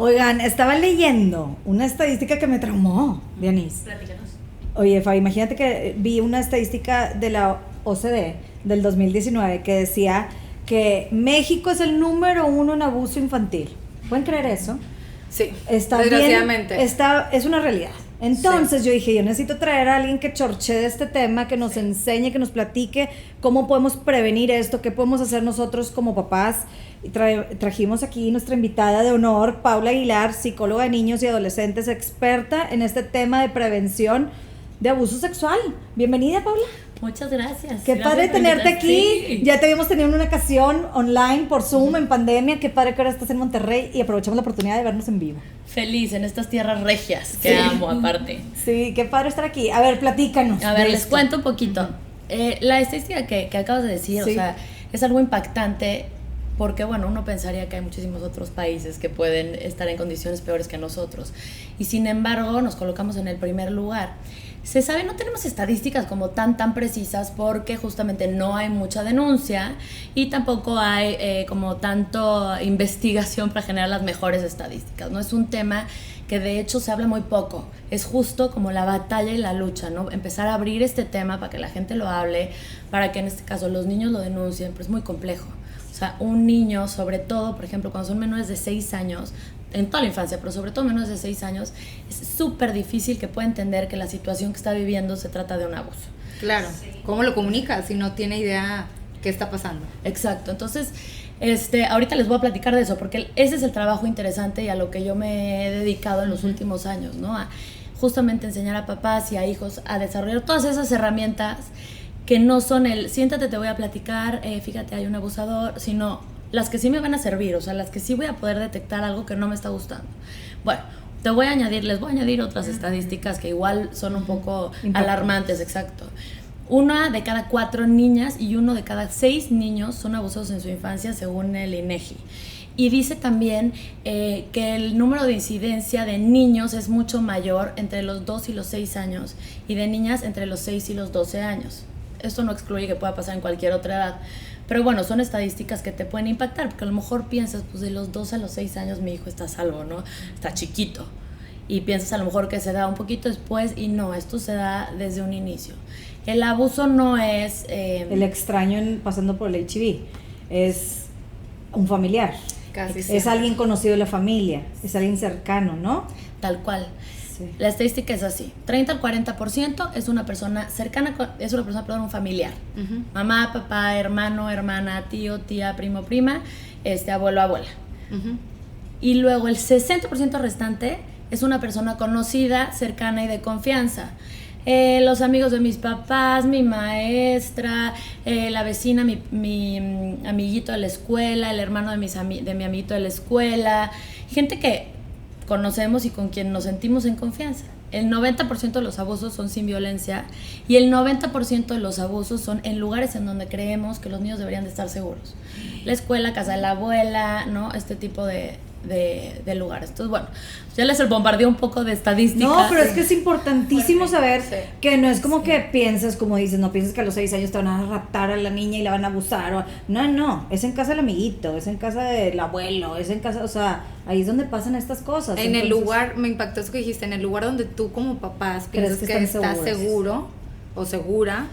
Oigan, estaba leyendo una estadística que me traumó, Dianis. Platícanos. Oye, Fabi, imagínate que vi una estadística de la OCDE del 2019 que decía que México es el número 1 en abuso infantil. ¿Pueden creer eso? Sí, Está desgraciadamente. bien, es una realidad. Entonces yo dije, yo necesito traer a alguien que chorche de este tema, que nos enseñe, que nos platique cómo podemos prevenir esto, qué podemos hacer nosotros como papás. Y trajimos aquí nuestra invitada de honor, Paula Aguilar, psicóloga de niños y adolescentes, experta en este tema de prevención de abuso sexual. Bienvenida, Paula. Muchas gracias. Qué padre tenerte aquí. Sí. Ya te habíamos tenido en una ocasión online por Zoom en pandemia. Qué padre que ahora estás en Monterrey y aprovechamos la oportunidad de vernos en vivo. Feliz en estas tierras regias que amo aparte. Sí, qué padre estar aquí. A ver, platícanos. A ver, de les esto. cuento un poquito. La estadística que acabas de decir, Sí. o sea, es algo impactante porque, bueno, uno pensaría que hay muchísimos otros países que pueden estar en condiciones peores que nosotros. Y sin embargo, nos colocamos en el primer lugar. Se sabe, no tenemos estadísticas como tan precisas porque justamente no hay mucha denuncia y tampoco hay como tanto investigación para generar las mejores estadísticas, ¿no? Es un tema que de hecho se habla muy poco, es justo como la batalla y la lucha, ¿no? Empezar a abrir este tema para que la gente lo hable, para que en este caso los niños lo denuncien, pero es muy complejo. O sea, un niño, sobre todo, por ejemplo, cuando son menores de 6 años, en toda la infancia, pero sobre todo menores de 6 años, es súper difícil que pueda entender que la situación que está viviendo se trata de un abuso. Claro, ¿cómo lo comunica si no tiene idea qué está pasando? Exacto, entonces, ahorita les voy a platicar de eso, porque ese es el trabajo interesante y a lo que yo me he dedicado en los últimos años, ¿no? A justamente enseñar a papás y a hijos a desarrollar todas esas herramientas que no son el, siéntate, te voy a platicar, fíjate, hay un abusador, sino las que sí me van a servir, o sea, las que sí voy a poder detectar algo que no me está gustando. Bueno, les voy a añadir otras estadísticas que igual son un poco alarmantes, exacto. 1 de cada 4 niñas y 1 de cada 6 niños son abusados en su infancia, según el INEGI. Y dice también que el número de incidencia de niños es mucho mayor entre los 2 y los 6 años y de niñas entre los 6 y los 12 años. Esto no excluye que pueda pasar en cualquier otra edad. Pero bueno, son estadísticas que te pueden impactar, porque a lo mejor piensas, pues de los 2 a los 6 años mi hijo está a salvo, ¿no? Está chiquito. Y piensas a lo mejor que se da un poquito después, y no, esto se da desde un inicio. El abuso no es... El extraño pasando por el HIV es un familiar. Casi Es siempre. alguien conocido de la familia, es alguien cercano, ¿no? Tal cual. Sí. La estadística es así, 30 al 40% es una persona cercana, es una persona, perdón, un familiar. Ujú. Mamá, papá, hermano, hermana, tío, tía, primo, prima, abuelo, abuela. Ujú. Y luego el 60% restante es una persona conocida, cercana y de confianza. Los amigos de mis papás, mi maestra, la vecina, mi amiguito de la escuela, el hermano de mi amiguito de la escuela, gente que conocemos y con quien nos sentimos en confianza. El 90% de los abusos son sin violencia y el 90% de los abusos son en lugares en donde creemos que los niños deberían de estar seguros. La escuela, casa de la abuela, ¿no? Este tipo de lugares. Entonces, bueno, ya les bombardeé un poco de estadísticas. No, pero es que es importantísimo saber Sí. que no es como que piensas, como dices, no piensas que a los 6 años te van a raptar a la niña y la van a abusar. No, es en casa del amiguito, es en casa del abuelo, es en casa, o sea, ahí es donde pasan estas cosas. En el Entonces, lugar, me impactó eso que dijiste, en el lugar donde tú como papás ¿Crees piensas que que están estás seguros? seguro o segura,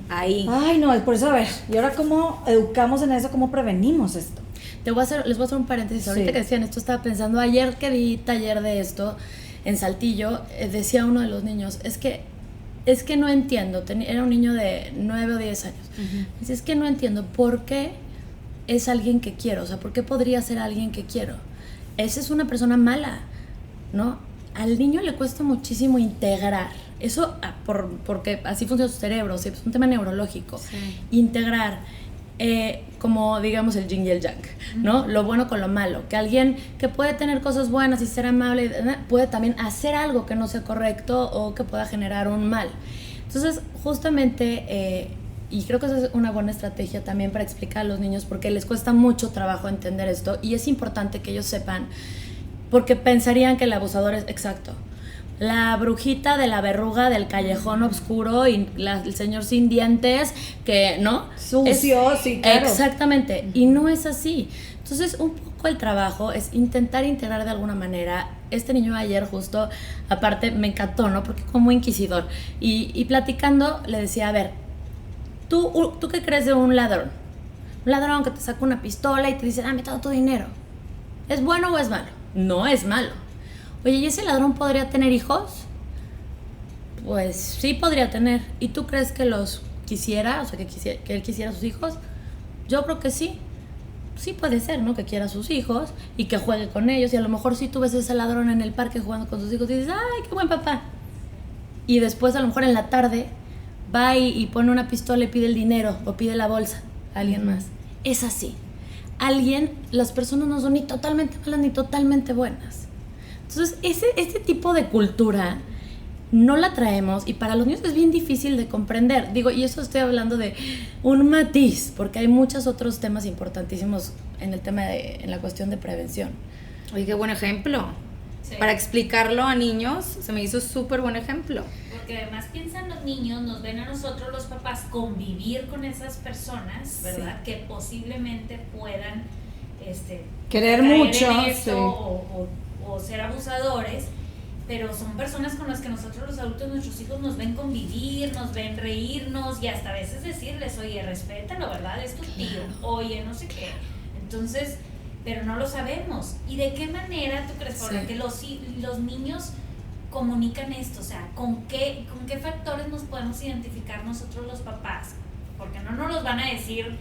ahí. Ay, no, es por eso, a ver, y ahora cómo educamos en eso, cómo prevenimos esto. Les voy a hacer un paréntesis. Ahorita Sí. que decían esto, estaba pensando, ayer que di taller de esto en Saltillo, decía uno de los niños, es que no entiendo, era un niño de 9 o 10 años, dice, es que no entiendo por qué es alguien que quiero, o sea, por qué podría ser alguien que quiero. Esa es una persona mala, ¿no? Al niño le cuesta muchísimo integrar, eso porque así funciona su cerebro, ¿sí? Es un tema neurológico, Sí. integrar como digamos el yin y el yang, ¿no? Lo bueno con lo malo, que alguien que puede tener cosas buenas y ser amable puede también hacer algo que no sea correcto o que pueda generar un mal. Entonces, justamente, y creo que esa es una buena estrategia también para explicar a los niños porque les cuesta mucho trabajo entender esto y es importante que ellos sepan, porque pensarían que el abusador es exacto. La brujita de la verruga del callejón oscuro y el señor sin dientes que, ¿no? Sucio, sí, claro. Exactamente, y no es así. Entonces, un poco poco el trabajo es intentar integrar de alguna manera. Este niño ayer justo, aparte, me encantó, ¿no? Porque como inquisidor. Y platicando, le decía, a ver, ¿tú qué crees de un ladrón? Un ladrón que te saca una pistola y te dice, dame todo tu dinero. ¿Es bueno o es malo? No es malo. Oye, ¿y ese ladrón podría tener hijos? Pues sí podría tener. ¿Y tú crees que los quisiera? O sea, que él quisiera sus hijos. Yo creo que sí. Sí puede ser, ¿no? Que quiera sus hijos y que juegue con ellos. Y a lo mejor si tú ves a ese ladrón en el parque jugando con sus hijos y dices, ¡ay, qué buen papá! Y después a lo mejor en la tarde va y pone una pistola y pide el dinero o pide la bolsa a alguien más. Es así. Las personas no son ni totalmente malas ni totalmente buenas. Entonces, este tipo de cultura no la traemos y para los niños es bien difícil de comprender. Digo, y eso estoy hablando de un matiz, porque hay muchos otros temas importantísimos en el tema en la cuestión de prevención. Oye, qué buen ejemplo. Sí. Para explicarlo a niños, se me hizo súper buen ejemplo. Porque además piensan los niños, nos ven a nosotros los papás convivir con esas personas, ¿verdad? Sí. Que posiblemente puedan querer mucho en esto, o ser abusadores, pero son personas con las que nosotros los adultos, nuestros hijos, nos ven convivir, nos ven reírnos y hasta a veces decirles, oye, respétalo, ¿verdad? Es tu tío, oye, no sé qué. Entonces, pero no lo sabemos. ¿Y de qué manera tú crees, Paula, que los niños comunican esto? O sea, ¿con qué factores nos podemos identificar nosotros los papás? Porque no nos los van a decir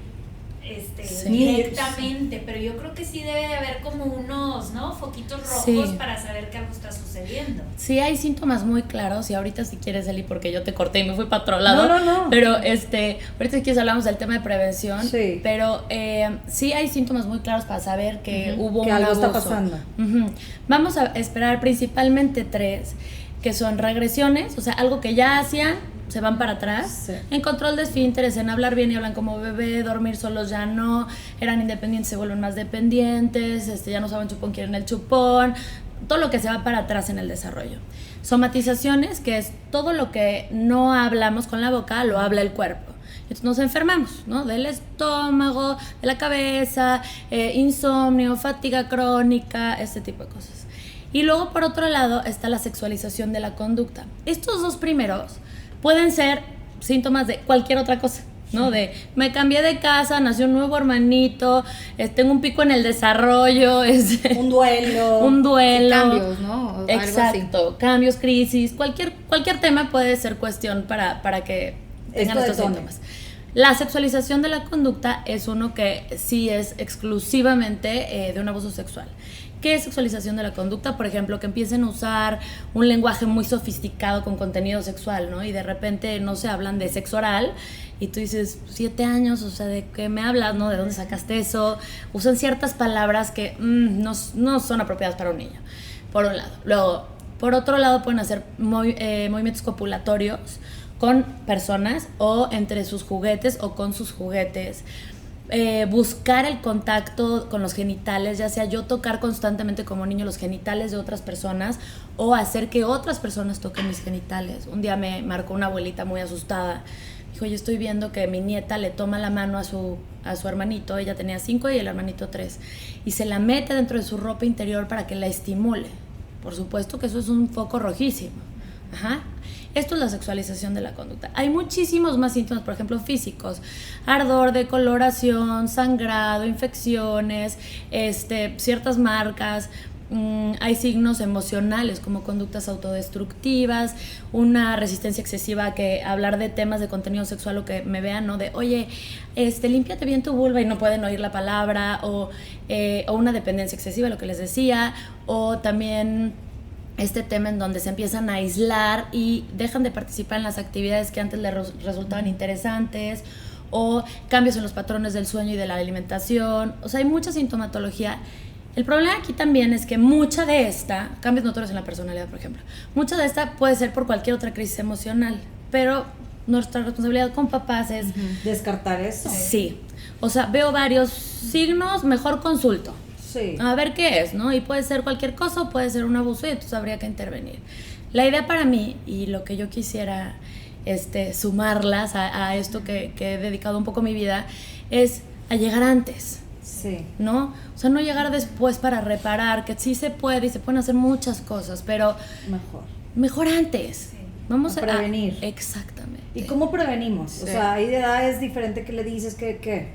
directamente, pero yo creo que sí debe de haber como unos, ¿no? Foquitos rojos para saber que algo está sucediendo. Sí, hay síntomas muy claros y ahorita si quieres, Eli, porque yo te corté y me fui para otro lado. No. Pero ahorita si quieres hablamos del tema de prevención, sí. Pero sí hay síntomas muy claros para saber que hubo un algo abuso. Está pasando. Vamos a esperar principalmente 3, que son regresiones, o sea, algo que ya hacían, se van para atrás, sí. En control de esfínteres, en hablar bien y hablan como bebé, dormir solos ya no, eran independientes, se vuelven más dependientes, ya no saben chupón, quieren el chupón, todo lo que se va para atrás en el desarrollo. Somatizaciones, que es todo lo que no hablamos con la boca, lo habla el cuerpo. Entonces nos enfermamos, ¿no? Del estómago, de la cabeza, insomnio, fatiga crónica, este tipo de cosas. Y luego, por otro lado, está la sexualización de la conducta. Estos 2 primeros pueden ser síntomas de cualquier otra cosa, ¿no? De me cambié de casa, nació un nuevo hermanito, tengo un pico en el desarrollo, un duelo. Sí, cambios, ¿no? O exacto, algo así. Cambios, crisis, cualquier tema puede ser cuestión para que tengan estos síntomas. La sexualización de la conducta es uno que sí es exclusivamente de un abuso sexual. ¿Qué es sexualización de la conducta? Por ejemplo, que empiecen a usar un lenguaje muy sofisticado con contenido sexual, ¿no? Y de repente no se hablan de sexo oral y tú dices, 7 años, o sea, ¿de qué me hablas, no? ¿De dónde sacaste eso? Usan ciertas palabras que no son apropiadas para un niño, por un lado. Luego, por otro lado, pueden hacer movimientos copulatorios con personas o entre sus juguetes o con sus juguetes. Buscar el contacto con los genitales, ya sea yo tocar constantemente como niño los genitales de otras personas o hacer que otras personas toquen mis genitales. Un día me marcó una abuelita muy asustada, dijo, yo estoy viendo que mi nieta le toma la mano a su hermanito, ella tenía 5 y el hermanito 3, y se la mete dentro de su ropa interior para que la estimule. Por supuesto que eso es un foco rojísimo. Esto es la sexualización de la conducta. Hay muchísimos más síntomas, por ejemplo, físicos. Ardor, decoloración, sangrado, infecciones, ciertas marcas. Hay signos emocionales como conductas autodestructivas, una resistencia excesiva a que hablar de temas de contenido sexual o que me vean, ¿no? De, oye, límpiate bien tu vulva y no pueden oír la palabra, o una dependencia excesiva, lo que les decía, o también este tema en donde se empiezan a aislar y dejan de participar en las actividades que antes les resultaban interesantes, o cambios en los patrones del sueño y de la alimentación. O sea, hay mucha sintomatología. El problema aquí también es que mucha de esta, cambios notorios en la personalidad, por ejemplo, mucha de esta puede ser por cualquier otra crisis emocional, pero nuestra responsabilidad con papás es descartar eso. Sí, o sea, veo varios signos, mejor consulto. Sí. A ver qué es, ¿no? Y puede ser cualquier cosa o puede ser un abuso y entonces habría que intervenir. La idea para mí, y lo que yo quisiera sumarlas a esto que he dedicado un poco mi vida, es a llegar antes. Sí. ¿no? O sea, no llegar después para reparar, que sí se puede y se pueden hacer muchas cosas, pero mejor antes. Sí. Vamos A prevenir. Exactamente. ¿Y cómo prevenimos? Sí. O sea, hay de edades diferentes que le dices que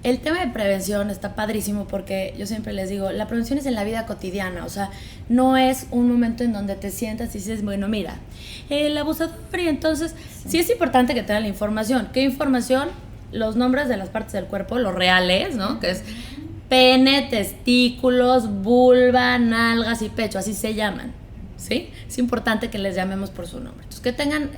El tema de prevención está padrísimo porque yo siempre les digo, la prevención es en la vida cotidiana, o sea, no es un momento en donde te sientas y dices, bueno, mira, el abusador, y entonces sí es importante que tengan la información. ¿Qué información? Los nombres de las partes del cuerpo, los reales, ¿no? Que es pene, testículos, vulva, nalgas y pecho, así se llaman, ¿sí? Es importante que les llamemos por su nombre. Entonces, que tengan,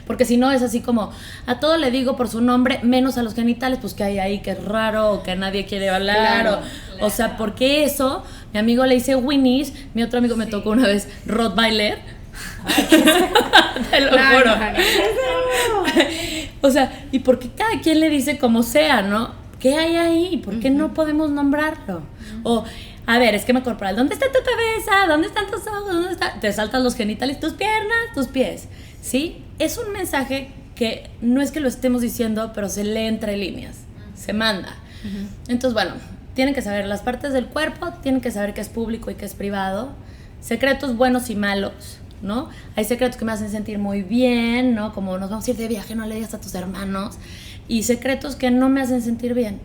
porque si no es así como, a todo le digo por su nombre, menos a los genitales, pues que hay ahí que es raro, o que nadie quiere hablar, Claro, o sea, porque eso, mi amigo le dice Winnie's, mi otro amigo me tocó una vez Rottweiler, te lo Claro, juro. Jani. O sea, y porque cada quien le dice como sea, ¿no? ¿Qué hay ahí? ¿Por qué no podemos nombrarlo? O, a ver, esquema corporal, ¿dónde está tu cabeza? ¿Dónde están tus ojos? ¿Dónde está? Te saltan los genitales, tus piernas, tus pies, ¿sí? Es un mensaje que no es que lo estemos diciendo, pero se lee entre líneas, se manda. Entonces, bueno, tienen que saber las partes del cuerpo, tienen que saber qué es público y qué es privado, secretos buenos y malos, ¿no? Hay secretos que me hacen sentir muy bien, ¿no? Como nos vamos a ir de viaje, no le digas a tus hermanos. Y secretos que no me hacen sentir bien.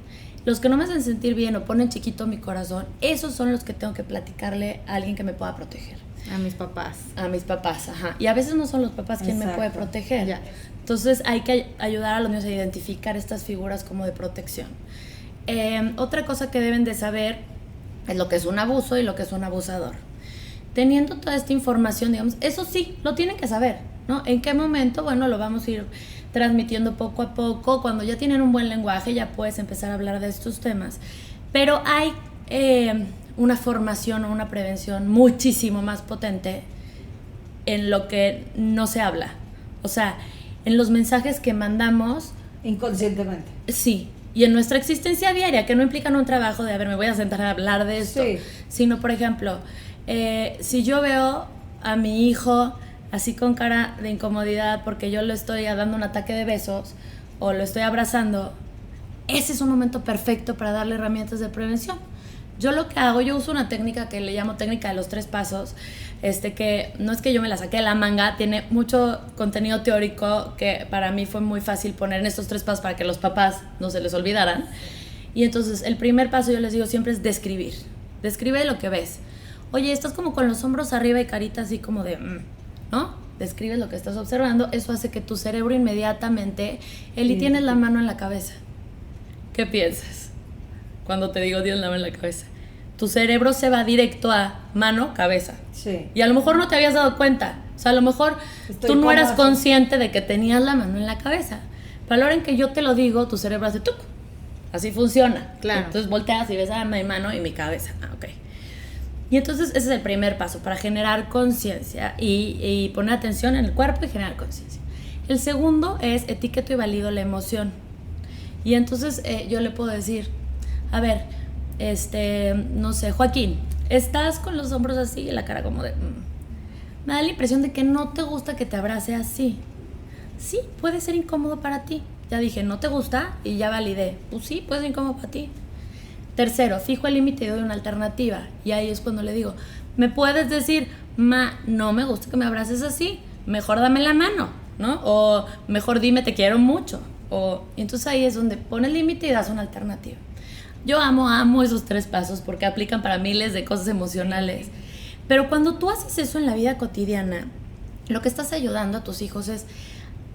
Los que no me hacen sentir bien o ponen chiquito mi corazón, esos son los que tengo que platicarle a alguien que me pueda proteger. A mis papás. A mis papás, ajá. Y a veces no son los papás quien me puede Exacto. proteger. Ya. Entonces hay que ayudar a los niños a identificar estas figuras como de protección. Otra cosa que deben de saber es lo que es un abuso y lo que es un abusador. Teniendo toda esta información, digamos, eso sí, lo tienen que saber, ¿no? ¿En qué momento? Bueno, lo vamos a ir transmitiendo poco a poco. Cuando ya tienen un buen lenguaje, ya puedes empezar a hablar de estos temas. Pero hay una formación o una prevención muchísimo más potente en lo que no se habla. O sea, en los mensajes que mandamos, inconscientemente. sí, y en nuestra existencia diaria, que no implican un trabajo de, a ver, me voy a sentar a hablar de esto, Sí. sino, por ejemplo, si yo veo a mi hijo así con cara de incomodidad porque yo le estoy dando un ataque de besos o lo estoy abrazando, ese es un momento perfecto para darle herramientas de prevención. Yo lo que hago, yo uso una técnica que le llamo técnica de los 3 pasos, que no es que yo me la saqué de la manga, tiene mucho contenido teórico que para mí fue muy fácil poner en estos 3 pasos para que los papás no se les olvidaran. Y entonces el primer paso, yo les digo siempre, es describir. Describe lo que ves. Oye, estás como con los hombros arriba y carita así como de, ¿no? Describes lo que estás observando. Eso hace que tu cerebro inmediatamente, Eli, tienes la mano en la cabeza. ¿Qué piensas cuando te digo tienes la mano en la cabeza? Tu cerebro se va directo a mano, cabeza. Sí. Y a lo mejor no te habías dado cuenta. O sea, a lo mejor tú no eras consciente de que tenías la mano en la cabeza. Pero a la hora en que yo te lo digo, tu cerebro hace tuc. Así funciona. Claro. Entonces volteas y ves a mi mano y mi cabeza. Ah, ok. Y entonces ese es el primer paso para generar conciencia y poner atención en el cuerpo y generar conciencia. El segundo es etiqueto y valido la emoción. Y entonces yo le puedo decir, a ver, no sé, Joaquín, estás con los hombros así y la cara como de... Me da la impresión de que no te gusta que te abrace así. Sí, puede ser incómodo para ti. Ya dije, ¿no te gusta? Y ya validé. Pues sí, puede ser incómodo para ti. Tercero, fijo el límite y doy una alternativa. Y ahí es cuando le digo, ¿me puedes decir, no me gusta que me abraces así? Mejor dame la mano, ¿no? O mejor dime, te quiero mucho. Y entonces ahí es donde pones el límite y das una alternativa. Yo amo esos 3 pasos porque aplican para miles de cosas emocionales. Pero cuando tú haces eso en la vida cotidiana, lo que estás ayudando a tus hijos es,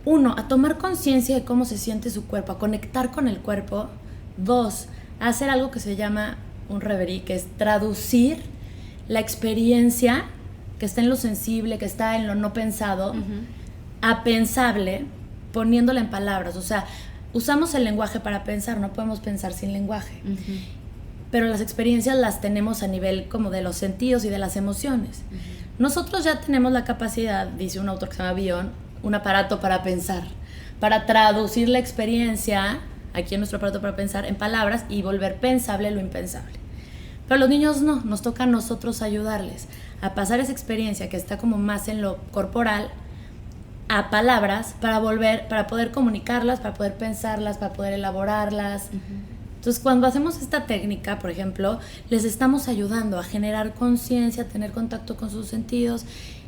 1, a tomar conciencia de cómo se siente su cuerpo, a conectar con el cuerpo. 2, a hacer algo que se llama un reverie, que es traducir la experiencia que está en lo sensible, que está en lo no pensado, a pensable, poniéndola en palabras. O sea, usamos el lenguaje para pensar, no podemos pensar sin lenguaje. Pero las experiencias las tenemos a nivel como de los sentidos y de las emociones. Nosotros ya tenemos la capacidad, dice un autor que se llama Bion, un aparato para pensar, para traducir la experiencia, aquí en nuestro aparato para pensar, en palabras y volver pensable lo impensable. Pero los niños no, nos toca a nosotros ayudarles a pasar esa experiencia que está como más en lo corporal a palabras para poder comunicarlas, para poder pensarlas, para poder elaborarlas. Entonces, cuando hacemos esta técnica, por ejemplo, les estamos ayudando a generar conciencia, a tener contacto con sus sentidos.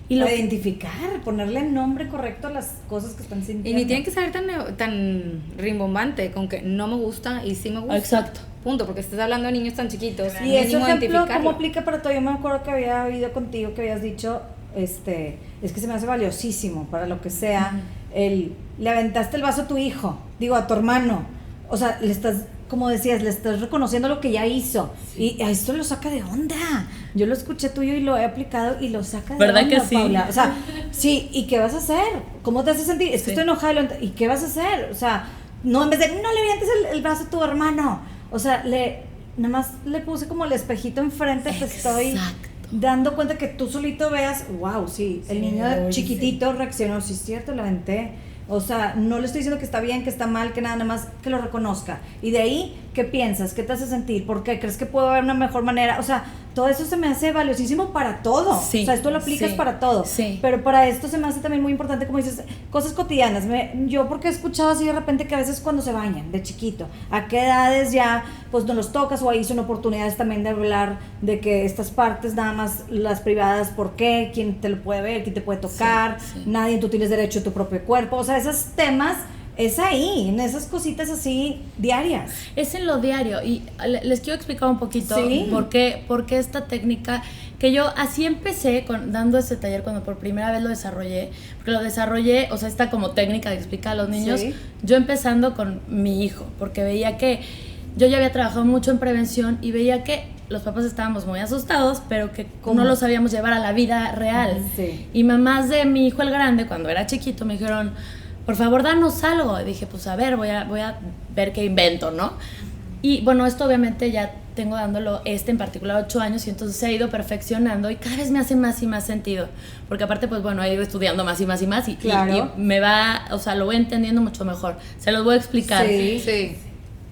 Y a identificar, ponerle nombre correcto a las cosas que están sintiendo. Y ni tiene que ser tan rimbombante, con que no me gusta y sí me gusta. Exacto. Punto, porque estás hablando de niños tan chiquitos. Y ese ejemplo, ¿cómo aplica para todo? Yo me acuerdo que había oído contigo que habías dicho, es que se me hace valiosísimo para lo que sea, le aventaste el vaso a tu hijo, a tu hermano, o sea, le estás, como decías, le estás reconociendo lo que ya hizo, y a esto lo saca de onda. Yo lo escuché tuyo y lo he aplicado y lo saca de ¿verdad onda, que sí? Paula. O sea, sí, ¿y qué vas a hacer? ¿Cómo te hace sentir? Es que estoy enojada, ¿y qué vas a hacer? O sea, no, en vez de, no le avientes el vaso a tu hermano, o sea, nada más le puse como el espejito enfrente, te estoy dando cuenta que tú solito veas, wow, sí, el niño chiquitito reaccionó, sí es cierto, lo aventé. O sea, no le estoy diciendo que está bien, que está mal, que nada más que lo reconozca. Y de ahí, ¿qué piensas? ¿Qué te hace sentir? ¿Por qué? ¿Crees que puede haber una mejor manera? O sea, todo eso se me hace valiosísimo para todo. Sí, o sea, esto lo aplicas para todo. Sí. Pero para esto se me hace también muy importante, como dices, cosas cotidianas. Yo porque he escuchado así de repente que a veces cuando se bañan, de chiquito, ¿a qué edades ya pues no los tocas? O ahí son oportunidades también de hablar de que estas partes nada más las privadas, ¿por qué? ¿Quién te lo puede ver? ¿Quién te puede tocar? Sí. Nadie, tú tienes derecho a tu propio cuerpo. O sea, esos temas es ahí, en esas cositas así diarias. Es en lo diario, y les quiero explicar un poquito por qué esta técnica, que yo así empecé dando ese taller cuando por primera vez lo desarrollé, porque lo desarrollé, o sea, esta como técnica de explicar a los niños, yo empezando con mi hijo, porque veía que yo ya había trabajado mucho en prevención y veía que los papás estábamos muy asustados, pero que no lo sabíamos llevar a la vida real. Y mamás de mi hijo el grande, cuando era chiquito, me dijeron, por favor, danos algo. Y dije, pues a ver, voy a ver qué invento, ¿no? Y bueno, esto obviamente ya tengo dándolo en particular 8 años, y entonces se ha ido perfeccionando y cada vez me hace más y más sentido. Porque aparte, pues bueno, he ido estudiando más y más y más y me va, o sea, lo voy entendiendo mucho mejor. Se los voy a explicar. Sí.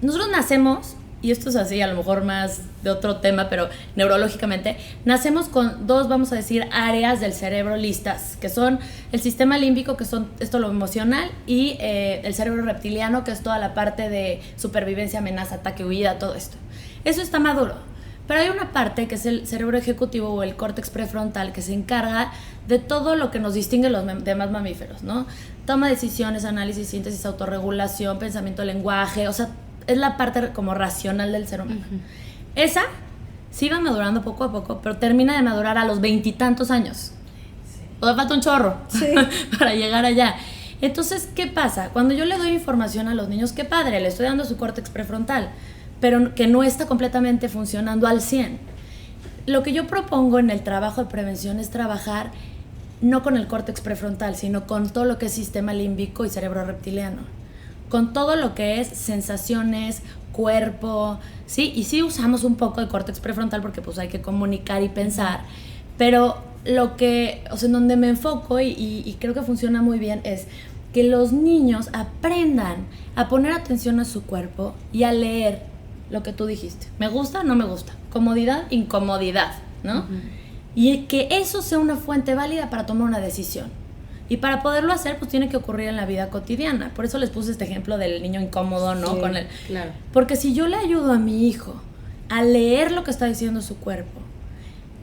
Nosotros nacemos, y esto es así, a lo mejor más de otro tema, pero neurológicamente, nacemos con 2, vamos a decir, áreas del cerebro listas, que son el sistema límbico, que son esto lo emocional, y el cerebro reptiliano, que es toda la parte de supervivencia, amenaza, ataque, huida, todo esto. Eso está maduro. Pero hay una parte que es el cerebro ejecutivo o el córtex prefrontal, que se encarga de todo lo que nos distingue de los demás mamíferos, ¿no? Toma de decisiones, análisis, síntesis, autorregulación, pensamiento, lenguaje, o sea, es la parte como racional del ser humano. Esa sí va madurando poco a poco, pero termina de madurar a los 20 y tantos años. O falta un chorro para llegar allá. Entonces, ¿qué pasa? Cuando yo le doy información a los niños, qué padre, le estoy dando su córtex prefrontal, pero que no está completamente funcionando al 100. Lo que yo propongo en el trabajo de prevención es trabajar no con el córtex prefrontal, sino con todo lo que es sistema límbico y cerebro reptiliano. Con todo lo que es sensaciones, cuerpo, ¿sí? Y sí usamos un poco de córtex prefrontal porque pues hay que comunicar y pensar, pero lo que, o sea, en donde me enfoco y creo que funciona muy bien es que los niños aprendan a poner atención a su cuerpo y a leer lo que tú dijiste. ¿Me gusta? ¿No me gusta? Comodidad, incomodidad, ¿no? Y que eso sea una fuente válida para tomar una decisión. Y para poderlo hacer, pues tiene que ocurrir en la vida cotidiana. Por eso les puse este ejemplo del niño incómodo, ¿no? Claro. Porque si yo le ayudo a mi hijo a leer lo que está diciendo su cuerpo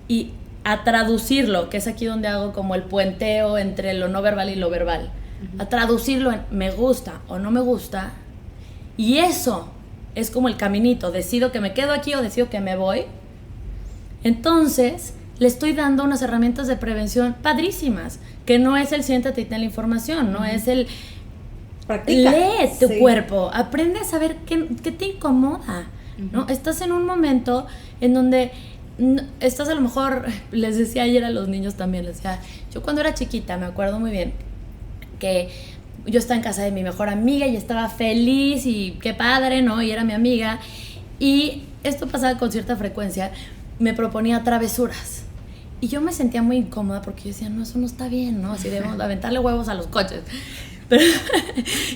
y a traducirlo, que es aquí donde hago como el puenteo entre lo no verbal y lo verbal, a traducirlo en me gusta o no me gusta, y eso es como el caminito, decido que me quedo aquí o decido que me voy, entonces le estoy dando unas herramientas de prevención padrísimas, que no es el siéntate y ten la información, no es el practica. Lee tu cuerpo, aprende a saber qué te incomoda, ¿no? Estás en un momento en donde estás, a lo mejor, les decía ayer a los niños también, les decía, yo cuando era chiquita, me acuerdo muy bien, que yo estaba en casa de mi mejor amiga y estaba feliz y qué padre, ¿no? Y era mi amiga, y esto pasaba con cierta frecuencia, me proponía travesuras. Y yo me sentía muy incómoda porque yo decía, no, eso no está bien, ¿no? Así debemos aventarle huevos a los coches. Pero,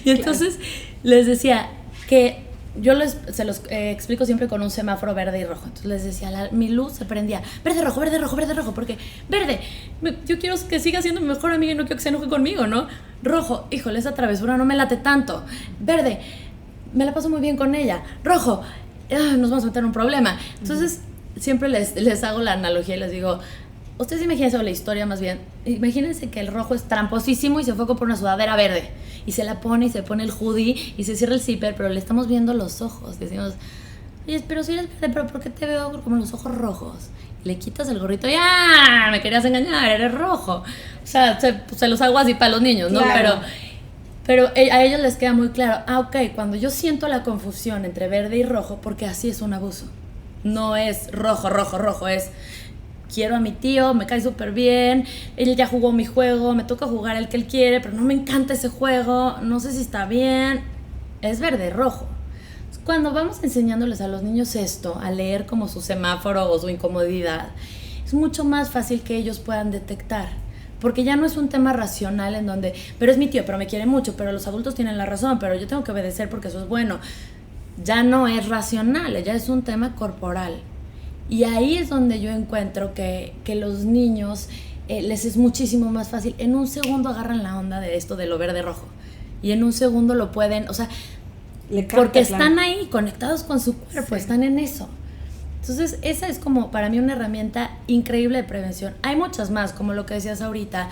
y entonces les decía que yo se los explico siempre con un semáforo verde y rojo. Entonces les decía, mi luz se prendía, verde, rojo, verde, rojo, verde, rojo, porque verde, yo quiero que siga siendo mi mejor amiga y no quiero que se enoje conmigo, ¿no? Rojo, híjole, esa travesura no me late tanto. Verde, me la paso muy bien con ella. Rojo, nos vamos a meter en un problema. Entonces, siempre les hago la analogía y les digo, ustedes imagínense, o la historia más bien, imagínense que el rojo es tramposísimo y se fue a comprar una sudadera verde y se la pone y se pone el hoodie y se cierra el zipper, pero le estamos viendo los ojos. Decimos, oye, pero si eres verde, pero ¿por qué te veo como los ojos rojos? Y le quitas el gorrito y ¡ah! Me querías engañar, eres rojo. O sea, se los hago así para los niños, ¿no? Claro. Pero a ellos les queda muy claro, ok, cuando yo siento la confusión entre verde y rojo, porque así es un abuso. No es rojo, rojo, rojo, es quiero a mi tío, me cae súper bien, él ya jugó mi juego, me toca jugar el que él quiere, pero no me encanta ese juego, no sé si está bien. Es verde, rojo. Cuando vamos enseñándoles a los niños esto, a leer como su semáforo o su incomodidad, es mucho más fácil que ellos puedan detectar. Porque ya no es un tema racional en donde, pero es mi tío, pero me quiere mucho, pero los adultos tienen la razón, pero yo tengo que obedecer porque eso es bueno. Ya no es racional, ya es un tema corporal. Y ahí es donde yo encuentro que los niños les es muchísimo más fácil. En un segundo agarran la onda de esto de lo verde-rojo. Y en un segundo lo pueden, o sea, porque están ahí conectados con su cuerpo, están en eso. Entonces, esa es como para mí una herramienta increíble de prevención. Hay muchas más, como lo que decías ahorita,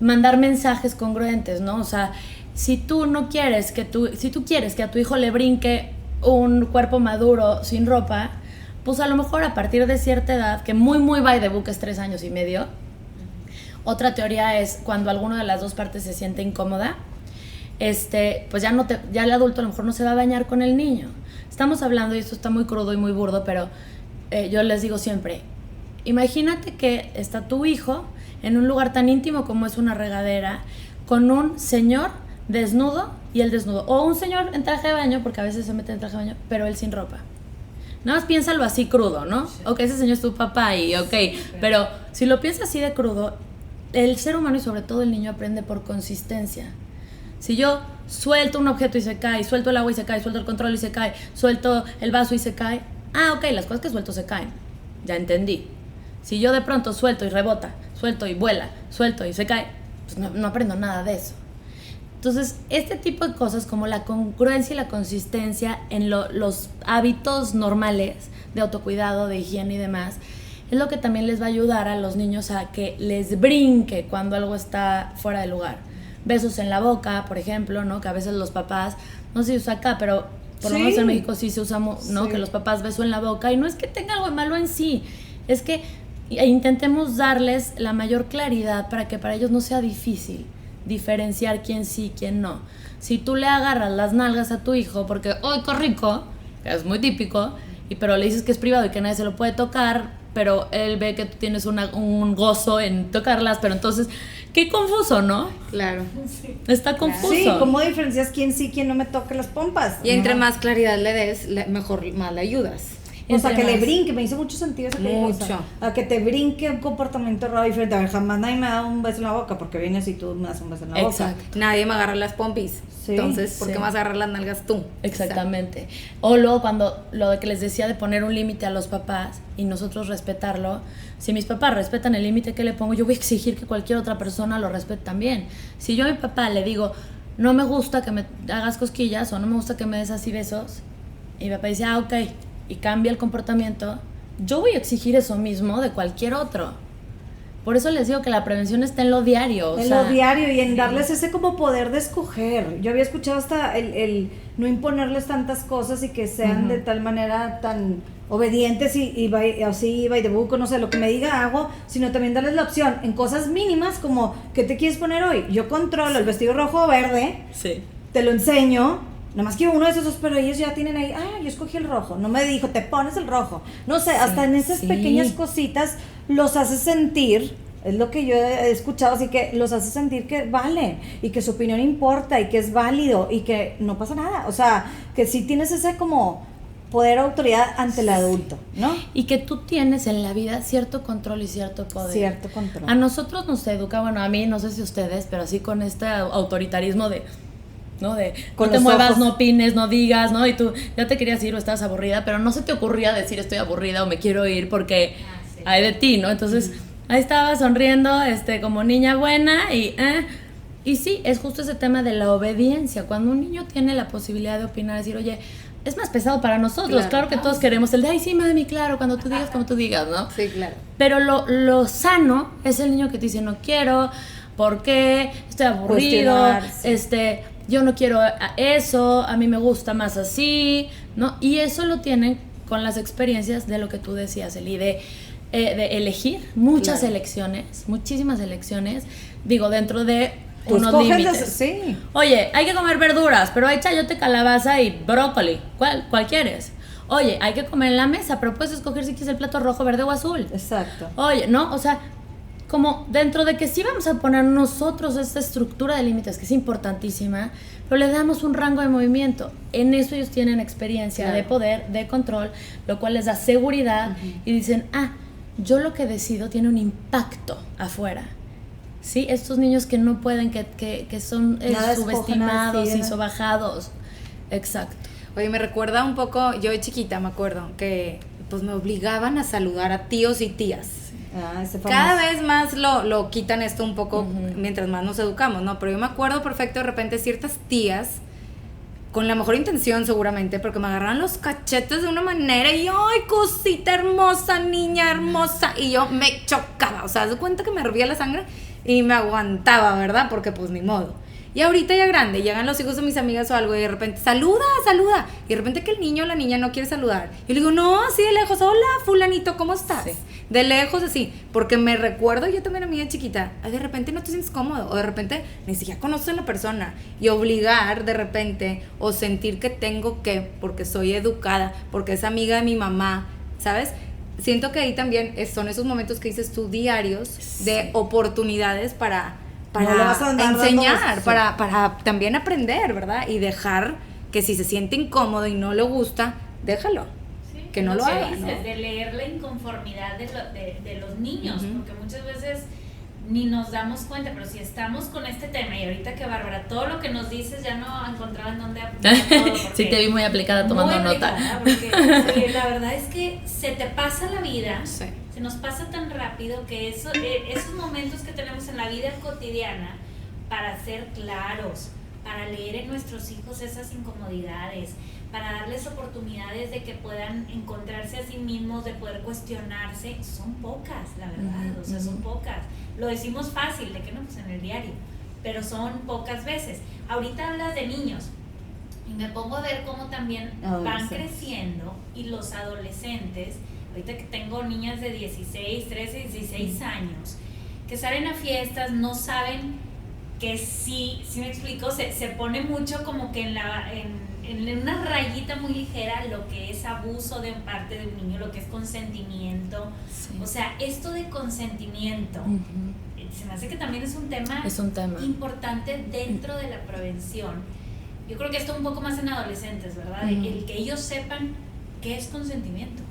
mandar mensajes congruentes, ¿no? O sea, si tú quieres que a tu hijo le brinque un cuerpo maduro sin ropa, pues a lo mejor a partir de cierta edad, que muy by the book es 3 años y medio. Otra teoría es cuando alguna de las dos partes se siente incómoda, pues ya el adulto a lo mejor no se va a bañar con el niño. Estamos hablando, y esto está muy crudo y muy burdo, pero yo les digo siempre, imagínate que está tu hijo en un lugar tan íntimo como es una regadera, con un señor desnudo y él desnudo, o un señor en traje de baño, porque a veces se mete en traje de baño, pero él sin ropa. Nada más piénsalo así crudo, ¿no? Sí. Ok, ese señor es tu papá y ok, pero si lo piensas así de crudo, el ser humano y sobre todo el niño aprende por consistencia. Si yo suelto un objeto y se cae, suelto el agua y se cae, suelto el control y se cae, suelto el vaso y se cae, ok, las cosas que suelto se caen, ya entendí. Si yo de pronto suelto y rebota, suelto y vuela, suelto y se cae, pues no aprendo nada de eso. Entonces, este tipo de cosas como la congruencia y la consistencia en los hábitos normales de autocuidado, de higiene y demás, es lo que también les va a ayudar a los niños a que les brinque cuando algo está fuera de lugar. Besos en la boca, por ejemplo, ¿no? Que a veces los papás, no sé si usa acá, pero por lo menos en México sí se usa, ¿no? Sí. Que los papás beso en la boca, y no es que tenga algo de malo en sí, es que intentemos darles la mayor claridad para que para ellos no sea difícil diferenciar quién sí, quién no. Si tú le agarras las nalgas a tu hijo porque, ¡ay, qué rico!, que es muy típico, pero le dices que es privado y que nadie se lo puede tocar, pero él ve que tú tienes un gozo en tocarlas, pero entonces, qué confuso, ¿no? Claro. Sí. Está confuso. Sí, ¿cómo diferencias quién sí, quién no me toque las pompas? Y entre más claridad le des, mejor, más le ayudas. O sea, que le brinque, me hizo mucho sentido esa cosa. Mucho. A que te brinque un comportamiento raro diferente. A ver, jamás nadie me da un beso en la boca porque vienes y tú me das un beso en la boca. Exacto. Nadie me agarra las pompis. Sí, entonces, ¿por qué me vas a agarrar las nalgas tú? Exactamente. O luego cuando lo de que les decía de poner un límite a los papás y nosotros respetarlo, si mis papás respetan el límite que le pongo, yo voy a exigir que cualquier otra persona lo respete también. Si yo a mi papá le digo, no me gusta que me hagas cosquillas o no me gusta que me des así besos, y mi papá dice, ok, y cambia el comportamiento, yo voy a exigir eso mismo de cualquier otro. Por eso les digo que la prevención está en lo diario. Lo diario y en darles ese como poder de escoger. Yo había escuchado hasta el no imponerles tantas cosas y que sean de tal manera tan obedientes y así by the book, no sé, lo que me diga hago, sino también darles la opción en cosas mínimas como, ¿qué te quieres poner hoy? Yo controlo el vestido rojo o verde, te lo enseño. Nada más quiero uno de esos dos, pero ellos ya tienen ahí, yo escogí el rojo. No me dijo, te pones el rojo. No sé, hasta en esas pequeñas cositas los hace sentir, es lo que yo he escuchado, así que los hace sentir que valen y que su opinión importa y que es válido y que no pasa nada. O sea, que sí tienes ese como poder, autoridad ante el adulto, ¿no? Y que tú tienes en la vida cierto control y cierto poder. Cierto control. A nosotros nos educa, bueno, a mí, no sé si ustedes, pero así con este autoritarismo de... ¿no? De no te muevas, no opines, no digas, ¿no? Y tú ya te querías ir o estabas aburrida, pero no se te ocurría decir estoy aburrida o me quiero ir porque hay de ti, ¿no? Entonces, ahí estaba sonriendo, como niña buena y sí, es justo ese tema de la obediencia. Cuando un niño tiene la posibilidad de opinar, decir, oye, es más pesado para nosotros. Claro que todos queremos el de, ay, sí, mami, claro, cuando tú digas, como tú digas, ¿no? Sí, claro. Pero lo sano es el niño que te dice, no quiero, ¿por qué? Estoy aburrido, yo no quiero eso, a mí me gusta más así, ¿no? Y eso lo tienen con las experiencias de lo que tú decías, Eli, de elegir muchas elecciones, muchísimas elecciones, digo, dentro de unos límites. Sí. Oye, hay que comer verduras, pero hay chayote, calabaza y brócoli. ¿Cuál quieres? Oye, hay que comer en la mesa, pero puedes escoger si quieres el plato rojo, verde o azul. Exacto. Oye, ¿no? O sea, como dentro de que sí vamos a poner nosotros esta estructura de límites, que es importantísima, pero le damos un rango de movimiento. En eso ellos tienen experiencia de poder, de control, lo cual les da seguridad y dicen, yo lo que decido tiene un impacto afuera. Sí, estos niños que no pueden, que son subestimados y sobajados. Exacto. Oye, me recuerda un poco, yo de chiquita me acuerdo que pues me obligaban a saludar a tíos y tías. Cada vez más lo quitan esto un poco mientras más nos educamos, ¿no? Pero yo me acuerdo perfecto de repente ciertas tías, con la mejor intención seguramente, porque me agarraban los cachetes de una manera y yo, ¡ay, cosita hermosa, niña hermosa! Y yo me chocaba, o sea, ¿se cuenta que me hervía la sangre? Y me aguantaba, ¿verdad? Porque pues ni modo. Y ahorita ya grande, llegan los hijos de mis amigas o algo y de repente, saluda. Y de repente que el niño o la niña no quiere saludar. Y le digo, no, así de lejos, hola, fulanito, ¿cómo estás? Sí. De lejos así, porque me recuerdo yo también a mí de chiquita, de repente no te sientes cómodo, o de repente ni siquiera conoces a la persona, y obligar de repente, o sentir que tengo que, porque soy educada, porque es amiga de mi mamá, ¿sabes? Siento que ahí también son esos momentos que dices tú diarios de oportunidades para enseñar, para también aprender, ¿verdad? Y dejar que si se siente incómodo y no le gusta, déjalo, sí, que no lo haga, dices, ¿no? De leer la inconformidad de los niños, porque muchas veces ni nos damos cuenta, pero si estamos con este tema, y ahorita que Bárbara, todo lo que nos dices ya no encontraba en dónde apuntar todo. Sí, te vi muy aplicada tomando nota. Porque la verdad es que se te pasa la vida, sí. Se nos pasa tan rápido que esos momentos que tenemos en la vida cotidiana para ser claros, para leer en nuestros hijos esas incomodidades, para darles oportunidades de que puedan encontrarse a sí mismos, de poder cuestionarse, son pocas, la verdad, o sea, son pocas. Lo decimos fácil, de que no, pues en el diario, pero son pocas veces. Ahorita hablas de niños, y me pongo a ver cómo también van creciendo, y los adolescentes, ahorita que tengo niñas de 16, 13, 16 años, que salen a fiestas, no saben que sí me explico, se pone mucho como que en una rayita muy ligera lo que es abuso de parte de un niño, lo que es consentimiento. Sí. O sea, esto de consentimiento, se me hace que también es un tema importante dentro de la prevención. Yo creo que esto un poco más en adolescentes, ¿verdad? El que ellos sepan qué es consentimiento.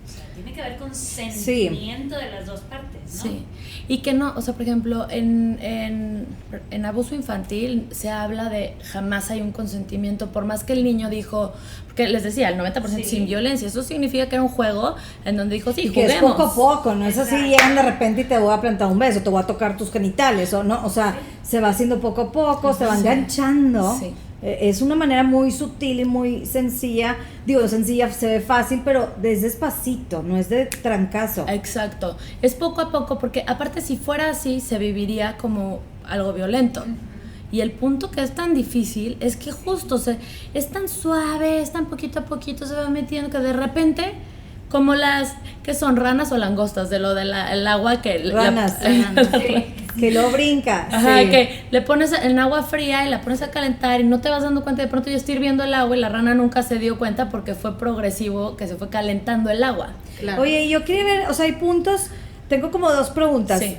O sea, tiene que haber consentimiento de las dos partes, ¿no? Sí, y que no, o sea, por ejemplo, en abuso infantil se habla de jamás hay un consentimiento, por más que el niño dijo, porque les decía, el 90% sin violencia, eso significa que era un juego en donde dijo, sí, juguemos. Que es poco a poco, no es así, llegan de repente y te voy a plantar un beso, te voy a tocar tus genitales, o no, o sea, se va haciendo poco a poco, se va enganchando. Sí. Es una manera muy sutil y muy sencilla, sencilla, se ve fácil, pero es despacito, no es de trancazo. Exacto, es poco a poco, porque aparte si fuera así, se viviría como algo violento. Y el punto que es tan difícil es que justo es tan suave, es tan poquito a poquito, se va metiendo que de repente, como las que son ranas o langostas, de lo del agua que... Ranas, que lo brincas. Ajá, que le pones en agua fría y la pones a calentar y no te vas dando cuenta, de pronto ya está hirviendo el agua y la rana nunca se dio cuenta porque fue progresivo, que se fue calentando el agua. Claro. Oye, yo quería ver, o sea, hay puntos, tengo como dos preguntas. Sí.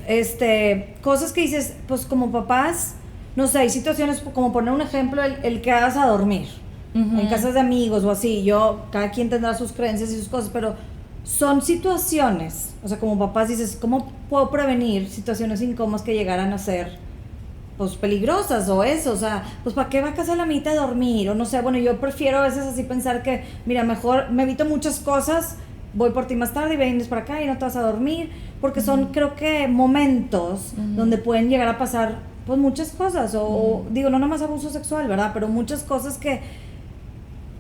Cosas que dices, pues como papás, no sé, hay situaciones, como poner un ejemplo, el que hagas a dormir. En casas de amigos o así, cada quien tendrá sus creencias y sus cosas, pero son situaciones, o sea, como papás dices, ¿cómo puedo prevenir situaciones incómodas que llegaran a ser, pues, peligrosas o eso? O sea, pues, ¿para qué va a casa la mitad a dormir? O no sé, bueno, yo prefiero a veces así pensar que, mira, mejor me evito muchas cosas, voy por ti más tarde y vienes para acá y no te vas a dormir, porque son, creo que, momentos donde pueden llegar a pasar, pues, muchas cosas, o digo, no nomás abuso sexual, ¿verdad? Pero muchas cosas que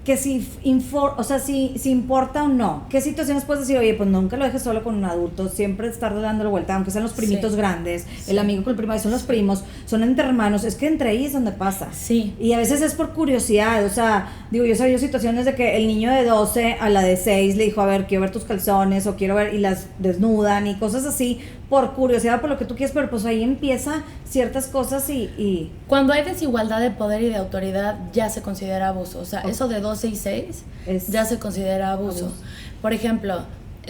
que si importa o no. ¿Qué situaciones puedes decir? Oye, pues nunca lo dejes solo con un adulto, siempre estar dándole vuelta, aunque sean los primitos grandes, el amigo con el primo, son los primos, son entre hermanos, es que entre ahí es donde pasa. Sí. Y a veces es por curiosidad, o sea, digo, yo he sabido situaciones de que el niño de 12 a la de 6 le dijo, a ver, quiero ver tus calzones, o quiero ver, y las desnudan, y cosas así, por curiosidad, por lo que tú quieres, pero pues ahí empieza ciertas cosas y... Cuando hay desigualdad de poder y de autoridad, ya se considera abuso. O sea, eso de 12 y 6 ya se considera abuso. Por ejemplo,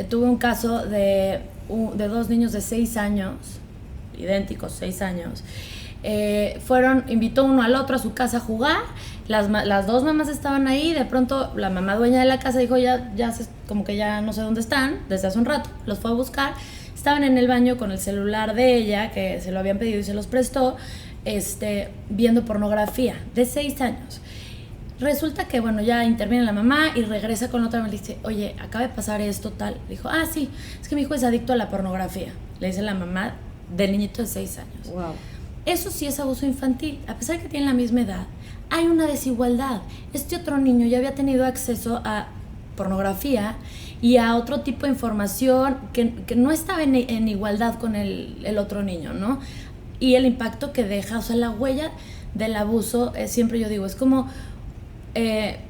tuve un caso de 2 niños de 6 años, idénticos, 6 años. Invitó uno al otro a su casa a jugar. Las dos mamás estaban ahí. De pronto, la mamá dueña de la casa dijo, como que ya no sé dónde están, desde hace un rato. Los fue a buscar. Estaban en el baño con el celular de ella, que se lo habían pedido y se los prestó, viendo pornografía, de 6 años. Resulta que, bueno, ya interviene la mamá y regresa con otra, me dice, oye, acaba de pasar esto, tal. Dijo, sí, es que mi hijo es adicto a la pornografía, le dice la mamá del niñito de 6 años. Wow. Eso sí es abuso infantil, a pesar de que tienen la misma edad, hay una desigualdad. Este otro niño ya había tenido acceso a pornografía y a otro tipo de información que no estaba en igualdad con el otro niño, ¿no? Y el impacto que deja, o sea, la huella del abuso, siempre yo digo, es como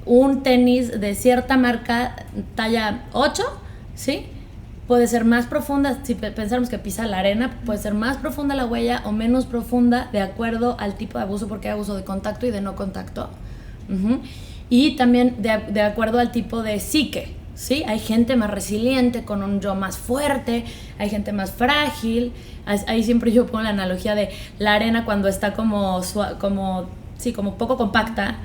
un tenis de cierta marca, talla 8, ¿sí? Puede ser más profunda, si pensamos que pisa la arena, puede ser más profunda la huella o menos profunda de acuerdo al tipo de abuso, porque hay abuso de contacto y de no contacto. Uh-huh. Y también de acuerdo al tipo de psique, ¿sí? Hay gente más resiliente, con un yo más fuerte, hay gente más frágil. Ahí siempre yo pongo la analogía de la arena cuando está como poco compacta,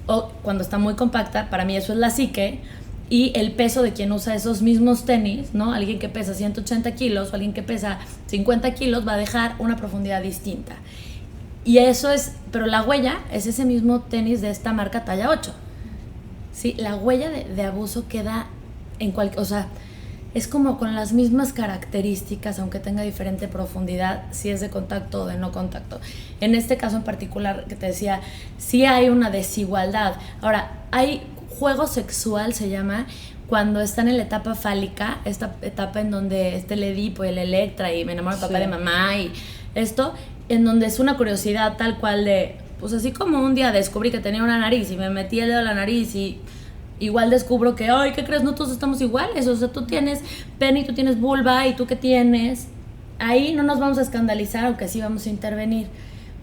o cuando está muy compacta, para mí eso es la psique, y el peso de quien usa esos mismos tenis, ¿no? Alguien que pesa 180 kilos o alguien que pesa 50 kilos va a dejar una profundidad distinta. Y eso pero la huella es ese mismo tenis de esta marca talla 8. Sí, la huella de abuso queda o sea, es como con las mismas características, aunque tenga diferente profundidad, si es de contacto o de no contacto. En este caso en particular, que te decía, sí hay una desigualdad. Ahora, hay juego sexual, se llama, cuando están en la etapa fálica, esta etapa en donde está el Edipo y el Electra y me enamoro de papá de mamá y esto, en donde es una curiosidad tal cual de, pues así como un día descubrí que tenía una nariz y me metí el dedo en la nariz y igual descubro que, ay, ¿qué crees? No todos estamos iguales, o sea, tú tienes pene y tú tienes vulva y tú qué tienes. Ahí no nos vamos a escandalizar, aunque sí vamos a intervenir.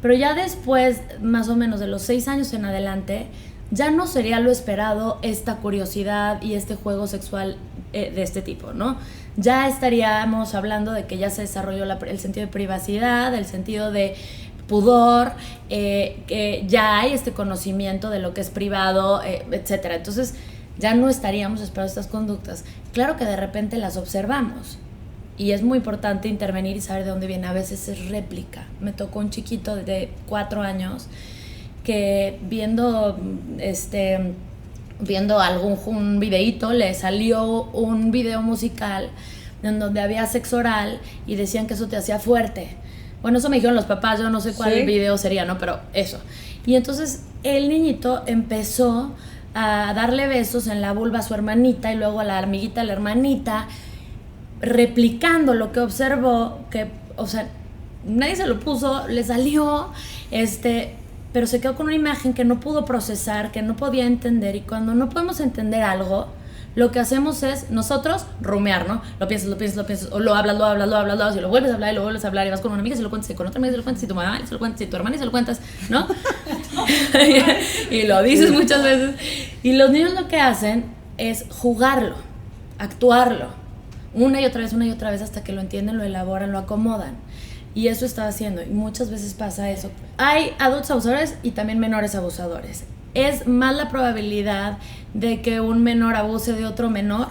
Pero ya después, más o menos de los 6 años en adelante, ya no sería lo esperado esta curiosidad y este juego sexual de este tipo, ¿no? Ya estaríamos hablando de que ya se desarrolló el sentido de privacidad, el sentido de pudor, que ya hay este conocimiento de lo que es privado, etcétera. Entonces ya no estaríamos esperando estas conductas. Claro que de repente las observamos y es muy importante intervenir y saber de dónde viene. A veces es réplica. Me tocó un chiquito de 4 años que viendo un videíto, le salió un video musical en donde había sexo oral y decían que eso te hacía fuerte. Bueno, eso me dijeron los papás, yo no sé cuál video sería, ¿no? Pero eso. Y entonces el niñito empezó a darle besos en la vulva a su hermanita y luego a la amiguita de la hermanita, replicando lo que observó, que, o sea, nadie se lo puso, le salió, pero se quedó con una imagen que no pudo procesar, que no podía entender, y cuando no podemos entender algo, lo que hacemos es nosotros rumear, ¿no? Lo piensas, o lo hablas, y lo vuelves a hablar, y lo vuelves a hablar, y vas con una amiga y se lo cuentas, y con otra amiga se lo cuentas, y tu mamá y se lo cuentas, y tu hermana y se lo cuentas, ¿no? Y lo dices muchas veces. Y los niños lo que hacen es jugarlo, actuarlo, una y otra vez, hasta que lo entienden, lo elaboran, lo acomodan. Y eso estaba haciendo, y muchas veces pasa eso. Hay adultos abusadores y también menores abusadores. Es más la probabilidad de que un menor abuse de otro menor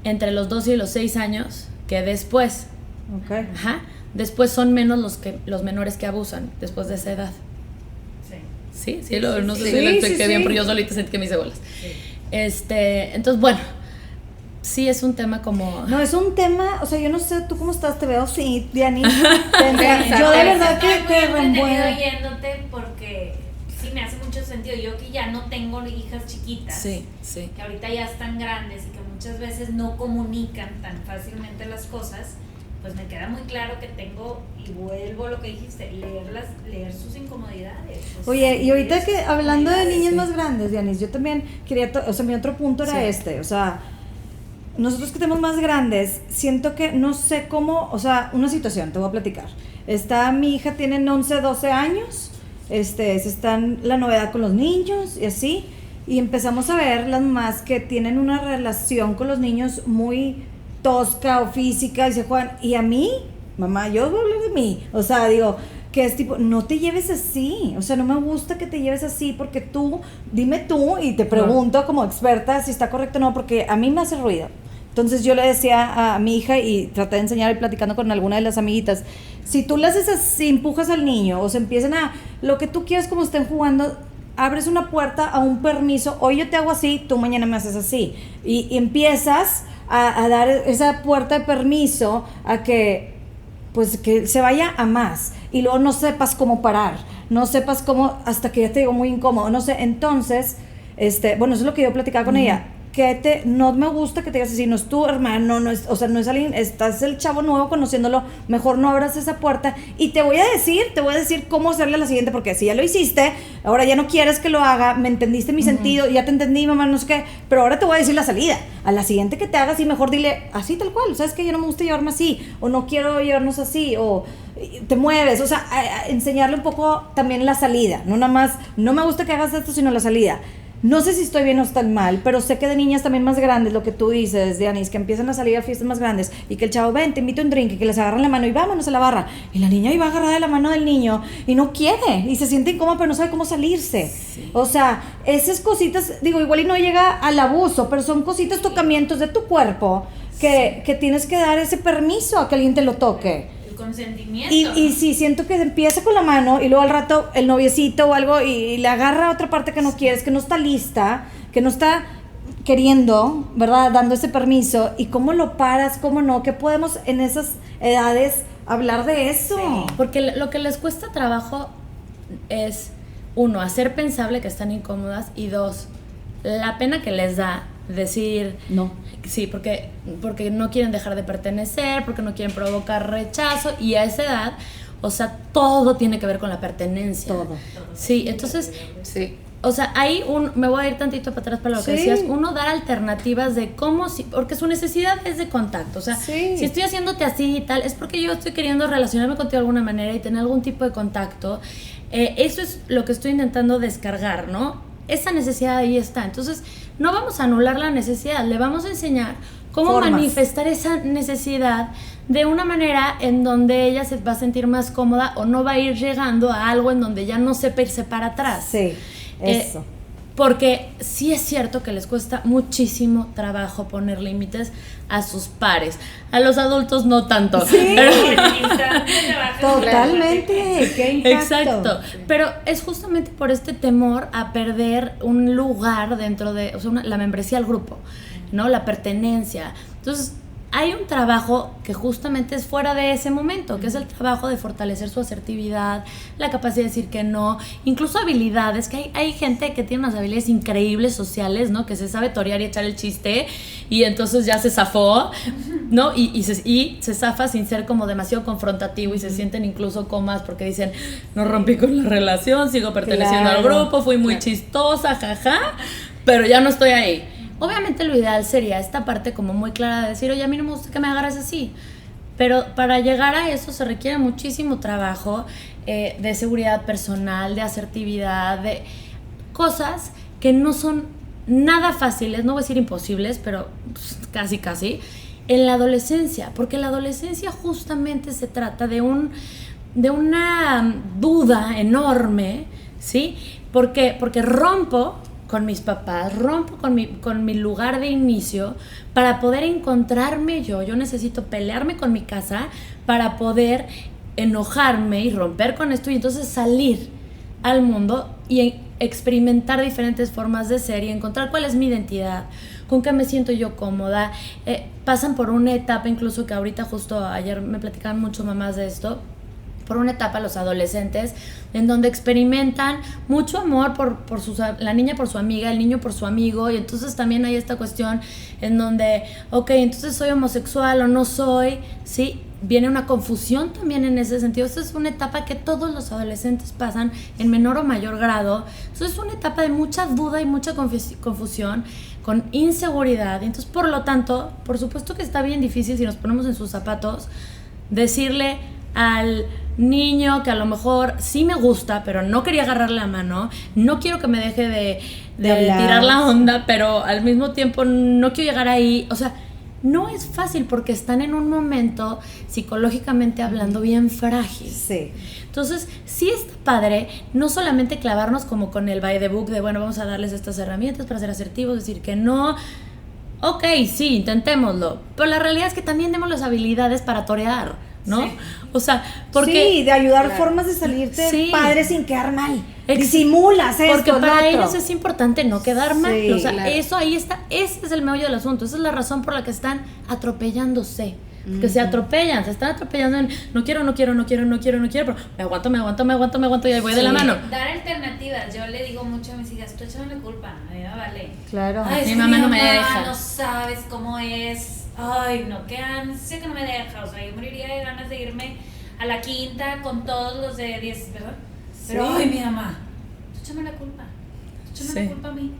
entre los 12 y los 6 años que después. Okay. Ajá. Después son menos los menores que abusan después de esa edad. Sí. Sí, no sé si lo expliqué bien, pero yo solita sentí que me hice bolas. Sí. Entonces, bueno, sí es un tema como... No, es un tema, o sea, yo no sé, ¿tú cómo estás? Te veo, sí, Diani. Yo de verdad que te reembueno oyéndote porque sí me hace mucho sentido. Yo que ya no tengo hijas chiquitas, sí. que ahorita ya están grandes y que muchas veces no comunican tan fácilmente las cosas, pues me queda muy claro que tengo, y vuelvo a lo que dijiste, leer sus incomodidades. Oye, y ahorita que hablando de niñas más grandes, Dianis, yo también quería, o sea, mi otro punto era o sea, nosotros que tenemos más grandes, siento que no sé cómo, o sea, una situación, te voy a platicar. Mi hija tiene 11, 12 años, se están la novedad con los niños y así, y empezamos a ver las mamás que tienen una relación con los niños muy tosca o física, y se juegan, y a mí, mamá, yo voy a hablar de mí, o sea, digo, que es tipo, no te lleves así, o sea, no me gusta que te lleves así, porque tú, dime tú, y te pregunto como experta si está correcto o no, porque a mí me hace ruido. Entonces yo le decía a mi hija, y traté de enseñar y platicando con alguna de las amiguitas, si tú le haces así, empujas al niño, o se empiezan a, lo que tú quieras como estén jugando, abres una puerta a un permiso, hoy yo te hago así, tú mañana me haces así, y empiezas a dar esa puerta de permiso a que, pues, que se vaya a más, y luego no sepas cómo parar, no sepas cómo, hasta que ya te digo muy incómodo, no sé, entonces, bueno, eso es lo que yo platicaba con ella, que no me gusta que te digas así, no es tu hermano, no es, o sea, no es alguien, estás el chavo nuevo conociéndolo, mejor no abras esa puerta, y te voy a decir cómo hacerle a la siguiente, porque si ya lo hiciste, ahora ya no quieres que lo haga, me entendiste mi sentido, ya te entendí, mamá, no sé qué, pero ahora te voy a decir la salida, a la siguiente que te hagas, y mejor dile, así tal cual, sabes que yo no me gusta llevarme así, o no quiero llevarnos así, o te mueves, o sea, a enseñarle un poco también la salida, no nada más, no me gusta que hagas esto, sino la salida. No sé si estoy bien o estoy mal, pero sé que de niñas también más grandes, lo que tú dices, Dianis, que empiezan a salir a fiestas más grandes y que el chavo, ven, te invito a un drink, y que les agarran la mano y vámonos a la barra. Y la niña iba agarrada de la mano del niño y no quiere, y se siente incómoda, pero no sabe cómo salirse. Sí. O sea, esas cositas, digo, igual y no llega al abuso, pero son cositas, tocamientos de tu cuerpo que tienes que dar ese permiso a que alguien te lo toque. Consentimiento. Y si siento que empieza con la mano y luego al rato el noviecito o algo y le agarra otra parte que no quieres, que no está lista, que no está queriendo, ¿verdad? Dando ese permiso, y cómo lo paras, cómo no, que podemos en esas edades hablar de eso. Sí. Porque lo que les cuesta trabajo es, 1, hacer pensable que están incómodas, y 2, la pena que les da decir no. Sí, porque no quieren dejar de pertenecer, porque no quieren provocar rechazo, y a esa edad, o sea, todo tiene que ver con la pertenencia. Todo. Sí, entonces, sí. O sea, ahí me voy a ir tantito para atrás para lo que decías, uno dar alternativas de cómo, porque su necesidad es de contacto, o sea, si estoy haciéndote así y tal, es porque yo estoy queriendo relacionarme contigo de alguna manera y tener algún tipo de contacto, eso es lo que estoy intentando descargar, ¿no? Esa necesidad ahí está, entonces no vamos a anular la necesidad, le vamos a enseñar cómo manifestar esa necesidad de una manera en donde ella se va a sentir más cómoda, o no va a ir llegando a algo en donde ya no sepa irse para atrás. Sí, eso. Porque sí es cierto que les cuesta muchísimo trabajo poner límites a sus pares. A los adultos no tanto. Sí, pero totalmente. Qué impacto. Exacto. Pero es justamente por este temor a perder un lugar dentro de, o sea, la membresía al grupo, ¿no? La pertenencia. Entonces, hay un trabajo que justamente es fuera de ese momento, que es el trabajo de fortalecer su asertividad, la capacidad de decir que no, incluso habilidades, que hay gente que tiene unas habilidades increíbles sociales, ¿no? Que se sabe torear y echar el chiste, y entonces ya se zafó, ¿no? Y se zafa sin ser como demasiado confrontativo, y se sienten incluso cómodas porque dicen, no rompí con la relación, sigo perteneciendo al grupo, fui muy chistosa, jaja, pero ya no estoy ahí. Obviamente lo ideal sería esta parte como muy clara de decir, oye, a mí no me gusta que me agarres así, pero para llegar a eso se requiere muchísimo trabajo de seguridad personal, de asertividad, de cosas que no son nada fáciles, no voy a decir imposibles, pero casi, en la adolescencia, porque la adolescencia justamente se trata de una duda enorme, ¿sí? Porque rompo con mis papás, rompo con mi lugar de inicio para poder encontrarme yo necesito pelearme con mi casa para poder enojarme y romper con esto, y entonces salir al mundo y experimentar diferentes formas de ser y encontrar cuál es mi identidad, con qué me siento yo cómoda. Pasan por una etapa, incluso que ahorita justo ayer me platicaban mucho mamás de esto, por una etapa los adolescentes en donde experimentan mucho amor por la niña por su amiga, el niño por su amigo, y entonces también hay esta cuestión en donde, ok, entonces soy homosexual o no soy, ¿sí? Viene una confusión también en ese sentido. Esta es una etapa que todos los adolescentes pasan en menor o mayor grado. Entonces es una etapa de mucha duda y mucha confusión, con inseguridad. Entonces, por lo tanto, por supuesto que está bien difícil, si nos ponemos en sus zapatos, decirle al niño que a lo mejor sí me gusta, pero no quería agarrarle la mano, no quiero que me deje de tirar la onda, pero al mismo tiempo no quiero llegar ahí. O sea, no es fácil porque están en un momento psicológicamente hablando bien frágil. Sí. Entonces, sí está padre no solamente clavarnos como con el by the book de, bueno, vamos a darles estas herramientas para ser asertivos, decir que no. Ok, sí, intentémoslo. Pero la realidad es que también demos las habilidades para torear, ¿no? Sí. O sea, porque... Sí, de ayudar formas de salirte padre sin quedar mal. Disimulas esto, porque para otro. ellos es importante no quedar mal. Sí, o sea, eso ahí está. Ese es el meollo del asunto. Esa es la razón por la que están atropellándose. Que se atropellan, se están atropellando en no quiero, pero me aguanto y ahí voy de la mano. Dar alternativas. Yo le digo mucho a mis hijas, tú échame la culpa, a mí me vale. Claro. Ay, mi mamá no me deja. No sabes cómo es. Ay, no, qué ansia que no me deja. O sea, yo moriría de ganas de irme a la quinta con todos los de 10, ¿verdad? Pero, ay, mi mamá, tú échame la culpa. La culpa a mí.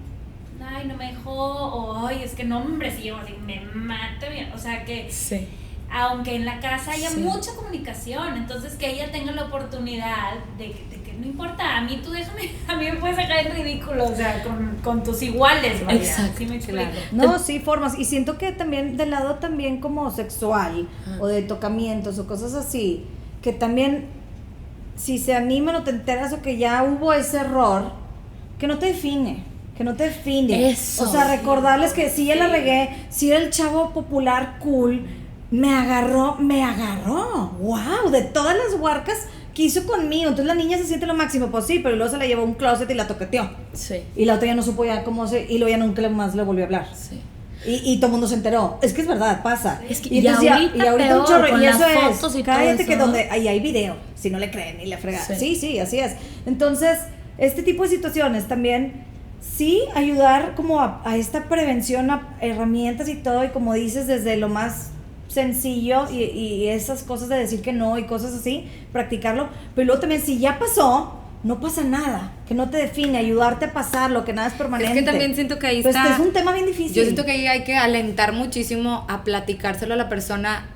Ay, no me dejó. O, ay, es que no, hombre, si yo así me mata bien. O sea que... Sí. Aunque en la casa haya mucha comunicación, entonces que ella tenga la oportunidad de que no importa, a mí tú déjame, a mí me puedes sacar en ridículo, o sea, con tus iguales, vaya. Exacto. ¿Sí me explico? No, sí, formas, y siento que también del lado también como sexual, o de tocamientos o cosas así, que también si se animan o te enteras o que ya hubo ese error, que no te define. Eso. O sea, recordarles que si ya la regué, si era el chavo popular cool, me agarró, wow, de todas las huarcas que hizo conmigo, entonces la niña se siente lo máximo, pues sí, pero luego se la llevó a un closet y la toqueteó, y la otra ya no supo ya cómo y luego ya nunca más le volvió a hablar, y todo el mundo se enteró, es que es verdad, pasa, es que y ahorita peor, un chorro, con y las eso fotos es, y todo cállate eso, que ¿no? donde, ahí hay video, si no le creen y le fregan, sí, así es, entonces, este tipo de situaciones también, sí, ayudar como a esta prevención, a herramientas y todo, y como dices, desde lo más sencillo y esas cosas de decir que no y cosas así, practicarlo, pero luego también si ya pasó, no pasa nada, que no te define, ayudarte a pasarlo, que nada es permanente. Es que también siento que ahí pues está... es un tema bien difícil. Yo siento que ahí hay que alentar muchísimo a platicárselo a la persona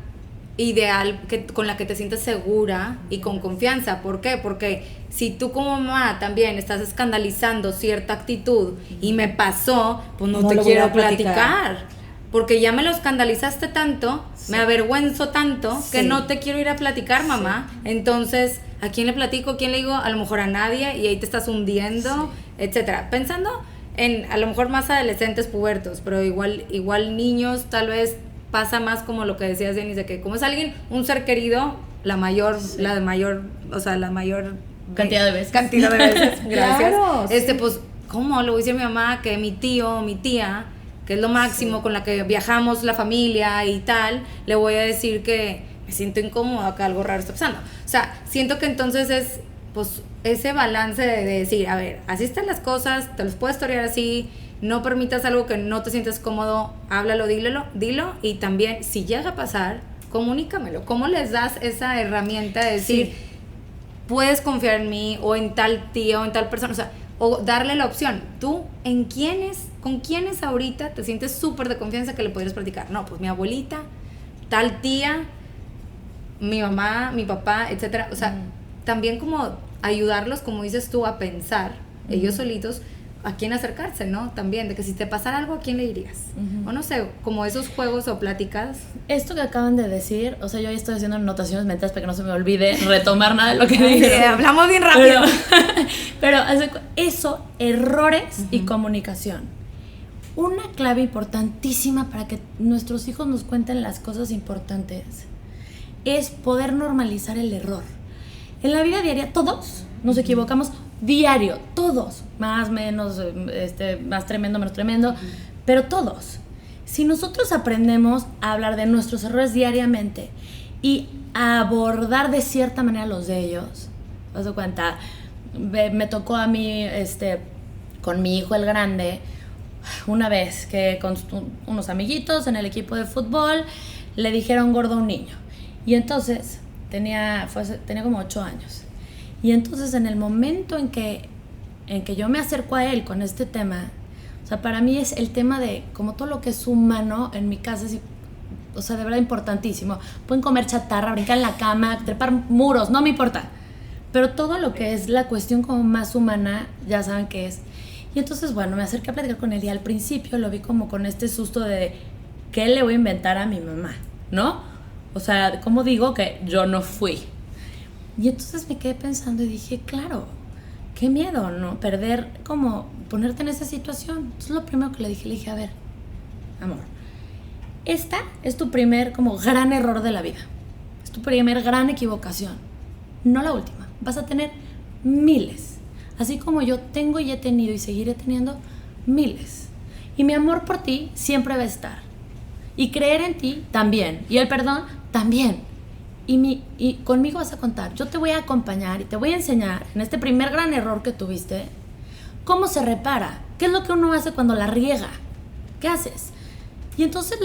ideal, con la que te sientes segura y con confianza. ¿Por qué? Porque si tú como mamá también estás escandalizando cierta actitud y me pasó, pues no te quiero platicar. Porque ya me lo escandalizaste tanto, me avergüenzo tanto, que no te quiero ir a platicar, mamá. Entonces, ¿a quién le platico? ¿A quién le digo? A lo mejor a nadie, y ahí te estás hundiendo, etcétera. Pensando en a lo mejor más adolescentes pubertos, pero igual niños, tal vez pasa más como lo que decías, Denis, de que como es alguien, un ser querido, la mayor cantidad de veces. Gracias. Claro, Pues, ¿cómo? Le voy a decir a mi mamá que mi tío, mi tía, que es lo máximo, con la que viajamos la familia y tal, le voy a decir que me siento incómoda, que algo raro está pasando. O sea, siento que entonces es, pues, ese balance de decir, a ver, así están las cosas, te los puedes torear así, no permitas algo que no te sientes cómodo, háblalo, dilo, y también, si llega a pasar, comunícamelo. ¿Cómo les das esa herramienta de decir, puedes confiar en mí, o en tal tía, o en tal persona? O sea, o darle la opción, tú, ¿con quiénes ahorita te sientes súper de confianza que le podrías platicar? No, pues mi abuelita, tal tía, mi mamá, mi papá, etcétera. O sea, también como ayudarlos, como dices tú, a pensar, ellos solitos, a quién acercarse, ¿no? También, de que si te pasara algo, ¿a quién le dirías? O no sé, como esos juegos o pláticas. Esto que acaban de decir, o sea, yo ya estoy haciendo anotaciones mentales para que no se me olvide retomar nada de lo que dije. Hablamos bien rápido. Pero eso, errores y comunicación. Una clave importantísima para que nuestros hijos nos cuenten las cosas importantes es poder normalizar el error. En la vida diaria, todos nos equivocamos diario, todos, más, menos, más tremendo, menos tremendo, pero todos. Si nosotros aprendemos a hablar de nuestros errores diariamente y abordar de cierta manera los de ellos. ¿Te das cuenta? Me tocó a mí, con mi hijo el grande, una vez que con unos amiguitos en el equipo de fútbol le dijeron gordo a un niño. Y entonces tenía como 8 años. Y entonces en el momento en que yo me acerco a él con este tema, o sea, para mí es el tema de como todo lo que es humano en mi casa, es, o sea, de verdad importantísimo. Pueden comer chatarra, brincar en la cama, trepar muros, no me importa. Pero todo lo que es la cuestión como más humana, ya saben qué es. Y entonces, bueno, me acerqué a platicar con él y al principio lo vi como con este susto de ¿qué le voy a inventar a mi mamá? ¿No? O sea, ¿cómo digo que yo no fui? Y entonces me quedé pensando y dije, claro, qué miedo, ¿no? Perder, como ponerte en esa situación. Entonces lo primero que le dije, a ver, amor, esta es tu primer como gran error de la vida. Es tu primer gran equivocación. No la última. Vas a tener miles. Así como yo tengo y he tenido y seguiré teniendo miles. Y mi amor por ti siempre va a estar. Y creer en ti también. Y el perdón también. Y conmigo vas a contar. Yo te voy a acompañar y te voy a enseñar en este primer gran error que tuviste cómo se repara. ¿Qué es lo que uno hace cuando la riega? ¿Qué haces? Y entonces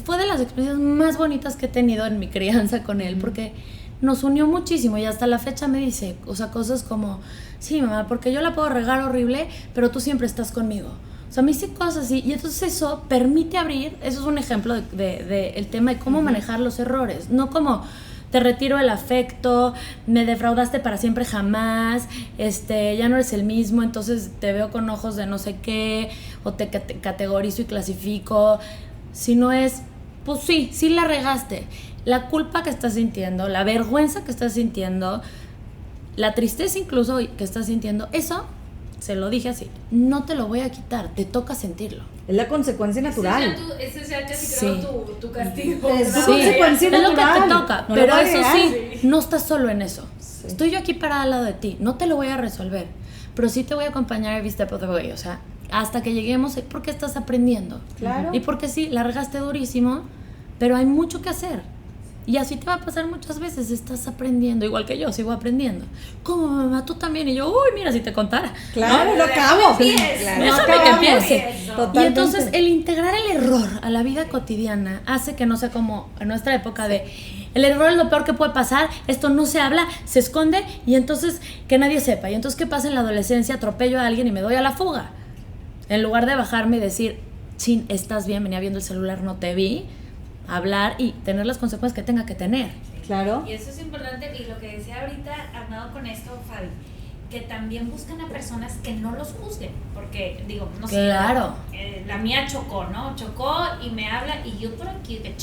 fue de las experiencias más bonitas que he tenido en mi crianza con él, porque nos unió muchísimo y hasta la fecha me dice, o sea, cosas como, sí, mamá, porque yo la puedo regar horrible, pero tú siempre estás conmigo. O sea, me dice cosas así y entonces eso permite abrir, eso es un ejemplo de el tema de cómo manejar los errores, no como te retiro el afecto, me defraudaste para siempre jamás, ya no eres el mismo, entonces te veo con ojos de no sé qué, o te categorizo y clasifico, sino es, pues sí la regaste. La culpa que estás sintiendo, la vergüenza que estás sintiendo, la tristeza incluso que estás sintiendo, eso, se lo dije así, no te lo voy a quitar, te toca sentirlo. Es la consecuencia natural. Ese es ya casi creo tu castigo. Es tu consecuencia natural. Es lo que te toca, no pero eso sí, no estás solo en eso. Sí. Estoy yo aquí parada al lado de ti, no te lo voy a resolver, pero sí te voy a acompañar every step of the way, o sea, hasta que lleguemos, porque estás aprendiendo. Claro. Y porque sí, la regaste durísimo, pero hay mucho que hacer. Y así te va a pasar muchas veces, estás aprendiendo, igual que yo, sigo aprendiendo. ¿Cómo, mamá? Tú también. Y yo, uy, mira, si te contara. Claro, lo acabo. Déjame que empiece. Totalmente. Y entonces el integrar el error a la vida cotidiana hace que no sea como en nuestra época de el error es lo peor que puede pasar, esto no se habla, se esconde y entonces que nadie sepa. Y entonces, ¿qué pasa en la adolescencia? Atropello a alguien y me doy a la fuga. En lugar de bajarme y decir, chin, estás bien, venía viendo el celular, no te vi, hablar y tener las consecuencias que tenga que tener. Claro. Y eso es importante, y lo que decía ahorita armado con esto, Fabi, que también buscan a personas que no los juzguen, porque digo, no sé, claro. La mía chocó, ¿no? Chocó y me habla y yo por aquí de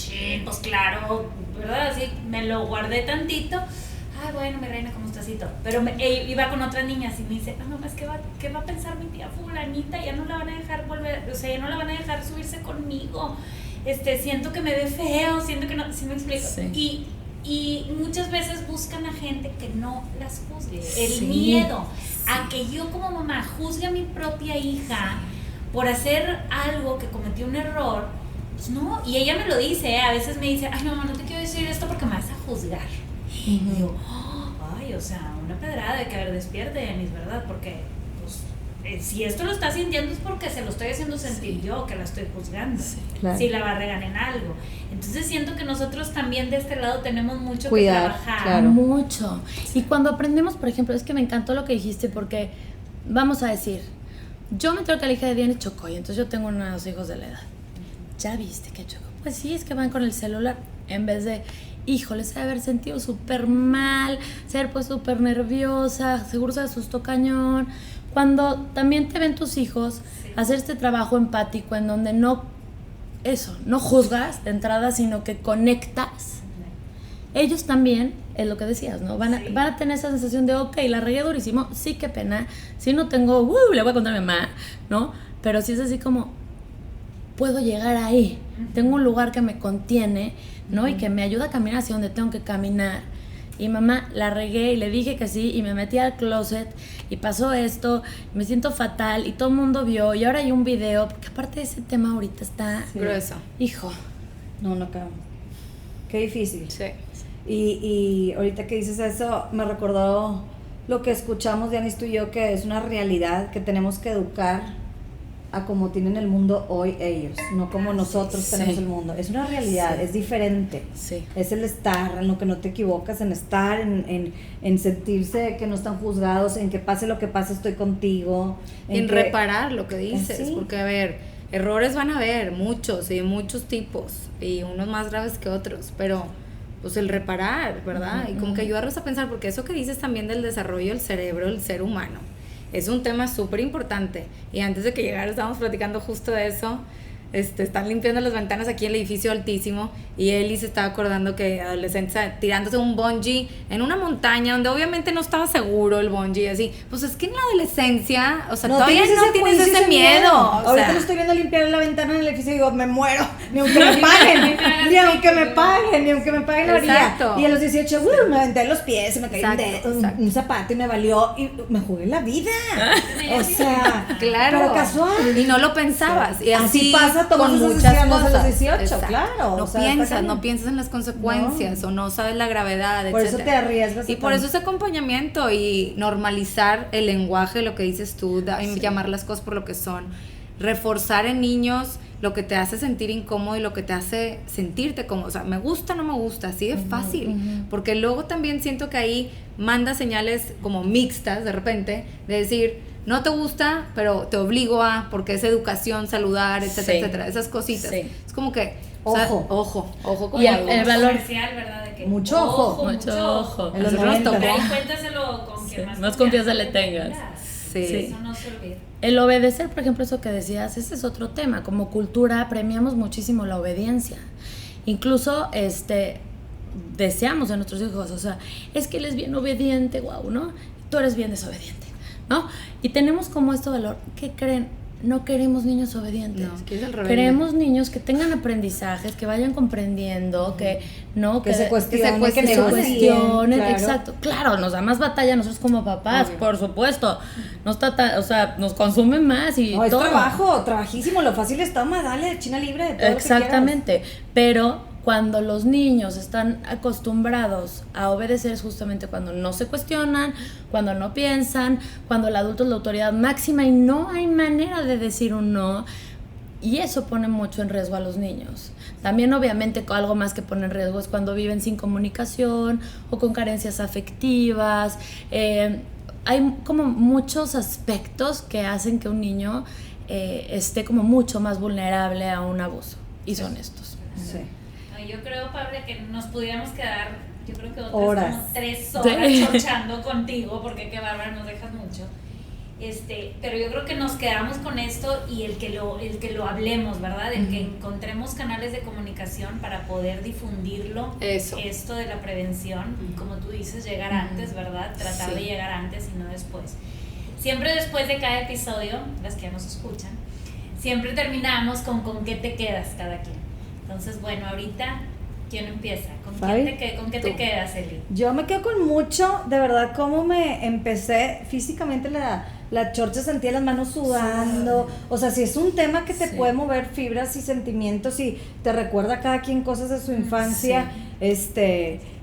pues claro, ¿verdad? Así me lo guardé tantito. Ay, bueno, mi reina, ¿cómo estás? Pero iba con otras niñas y me dice, no, es que ¿qué va a pensar mi tía fulanita? Ya no la van a dejar volver, o sea, ya no la van a dejar subirse conmigo. Siento que me ve feo, siento que no, ¿sí me explico? Sí. Y muchas veces buscan a gente que no las juzgue. El Sí. miedo a que yo como mamá juzgue a mi propia hija por hacer algo que cometió un error, pues no, y ella me lo dice, a veces me dice, ay mamá, no te quiero decir esto porque me vas a juzgar. Y digo, ay, o sea, una pedrada de que, a ver, despierte, Denise, ¿verdad? Porque, pues, si esto lo está sintiendo es porque se lo estoy haciendo sentir yo, que la estoy juzgando. Sí, claro. Si la va a regar en algo. Entonces siento que nosotros también de este lado tenemos mucho Cuidar, que trabajar. claro. Mucho. Y cuando aprendemos, por ejemplo, es que me encantó lo que dijiste porque, vamos a decir, yo me entero que la hija de Diana chocó y entonces yo tengo unos hijos de la edad. ¿Ya viste que chocó? Pues sí, es que van con el celular en vez de... Híjole, se debe haber sentido súper mal, se debe haber puesto súper nerviosa, seguro se asustó cañón. Cuando también te ven tus hijos hacer este trabajo empático en donde no juzgas de entrada, sino que conectas. Ellos también, es lo que decías, ¿no? Van a tener esa sensación de, ok, la regué durísimo, sí, qué pena, sí no tengo, le voy a contar a mi mamá, ¿no? Pero sí es así como, puedo llegar ahí, tengo un lugar que me contiene, ¿no? Y que me ayuda a caminar hacia donde tengo que caminar. Y mamá, la regué y le dije que sí y me metí al closet y pasó esto, me siento fatal y todo el mundo vio y ahora hay un video, porque aparte de ese tema ahorita está... Grueso. Hijo. No, cabrón. Qué difícil. Sí. Y ahorita que dices eso, me recordó lo que escuchamos, Dianis, tú y yo, que es una realidad que tenemos que educar a como tienen el mundo hoy ellos, no como nosotros tenemos el mundo. Es una realidad, es diferente. Es el estar, en lo que no te equivocas, en estar, en sentirse que no están juzgados, en que pase lo que pase, estoy contigo. En reparar lo que dices, porque a ver, errores van a haber, muchos y de muchos tipos, y unos más graves que otros, pero pues el reparar, ¿verdad? Y como que ayudarlos a pensar, porque eso que dices también del desarrollo del cerebro del ser humano, es un tema súper importante. Y antes de que llegara estábamos platicando justo de eso. Están limpiando las ventanas aquí en el edificio altísimo y Eli se estaba acordando que adolescente tirándose un bungee en una montaña donde obviamente no estaba seguro el bungee, así. Pues es que en la adolescencia, o sea, todavía no tienes ese miedo. Ahorita lo estoy viendo limpiar la ventana en el edificio y digo, me muero, ni aunque me paguen, ni aunque me paguen la orilla. Y a los 18, me aventé los pies, me caí un zapato y me valió y me jugué la vida. O sea, claro, pero casual. Y no lo pensabas. Y así pasa con muchas cosas. A los 18, claro. No piensas en las consecuencias, o no sabes la gravedad, por etcétera. Eso te arriesgas. Y por eso ese acompañamiento y normalizar el lenguaje, lo que dices tú, llamar las cosas por lo que son, reforzar en niños lo que te hace sentir incómodo y lo que te hace sentirte como, o sea, me gusta, no me gusta, así de fácil, porque luego también siento que ahí manda señales como mixtas de repente, de decir, no te gusta, pero te obligo a, porque es educación, saludar, etcétera, etcétera, esas cositas. Es como que, ojo. Como y el valor comercial, ¿verdad? De que mucho ojo. En los 90. Cuéntaselo con quien más confianza le tengas. Sí. Eso no se olvida. El obedecer, por ejemplo, eso que decías, ese es otro tema. Como cultura premiamos muchísimo la obediencia. Incluso deseamos a nuestros hijos, o sea, es que él es bien obediente, guau, ¿no? Tú eres bien desobediente, ¿no? Y tenemos como este valor. ¿Qué creen? No queremos niños obedientes. Queremos niños que tengan aprendizajes, que vayan comprendiendo, que se cuestionen, claro. Exacto. Claro, nos da más batalla a nosotros como papás, por supuesto. No está nos consume más y es trabajísimo, lo fácil es toma, dale, China libre de todo. Exactamente, lo que quieras. Pero cuando los niños están acostumbrados a obedecer es justamente cuando no se cuestionan, cuando no piensan, cuando el adulto es la autoridad máxima y no hay manera de decir un no, y eso pone mucho en riesgo a los niños. También obviamente algo más que pone en riesgo es cuando viven sin comunicación o con carencias afectivas. Hay como muchos aspectos que hacen que un niño esté como mucho más vulnerable a un abuso, y son estos. Sí. Yo creo, Pablo, que nos pudiéramos quedar, yo creo que otras horas. Como 3 horas chorchando contigo, porque qué bárbara, nos dejas mucho. Pero yo creo que nos quedamos con esto y el que lo hablemos, ¿verdad? El que encontremos canales de comunicación para poder difundirlo. Esto de la prevención, como tú dices, llegar antes, ¿verdad? Tratar de llegar antes y no después. Siempre después de cada episodio, las que ya nos escuchan, siempre terminamos con qué te quedas cada quien. Entonces, bueno, ahorita, ¿quién empieza? ¿Con qué te quedas, Eli? Yo me quedo con mucho, de verdad, cómo me empecé físicamente la chorcha, sentía las manos sudando. O sea, si es un tema que te puede mover fibras y sentimientos y te recuerda a cada quien cosas de su infancia.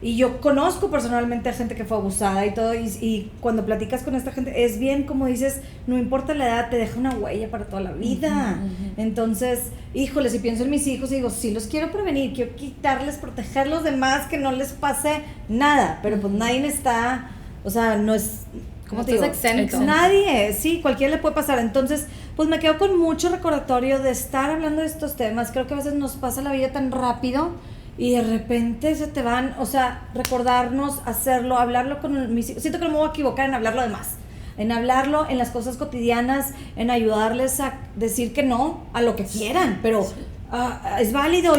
Y yo conozco personalmente a gente que fue abusada y todo, y cuando platicas con esta gente, es bien, como dices, no importa la edad, te deja una huella para toda la vida. Entonces, híjole, si pienso en mis hijos y digo, sí los quiero prevenir, quiero quitarles, protegerlos de más, que no les pase nada, pero pues nadie está, o sea, no es, ¿cómo te digo? Exento. Nadie, sí, cualquiera le puede pasar. Entonces, pues me quedo con mucho recordatorio de estar hablando de estos temas. Creo que a veces nos pasa la vida tan rápido y de repente se te van, o sea, recordarnos, hacerlo, hablarlo con mis hijos. Siento que no me voy a equivocar en hablarlo de más, en hablarlo en las cosas cotidianas, en ayudarles a decir que no a lo que quieran, pero es válido.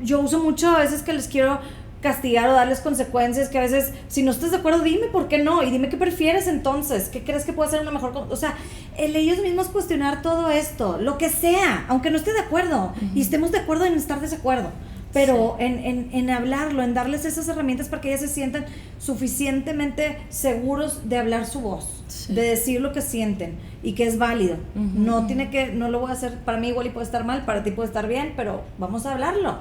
Yo uso mucho a veces que les quiero castigar o darles consecuencias, que a veces, si no estás de acuerdo, dime por qué no, y dime qué prefieres entonces, qué crees que puede ser una mejor cosa. O sea, ellos mismos cuestionar todo esto, lo que sea, aunque no esté de acuerdo, y estemos de acuerdo en estar de desacuerdo, pero en hablarlo, en darles esas herramientas para que ellas se sientan suficientemente seguros de hablar su voz, de decir lo que sienten y que es válido. No lo voy a hacer para mí igual y puede estar mal, para ti puede estar bien, pero vamos a hablarlo.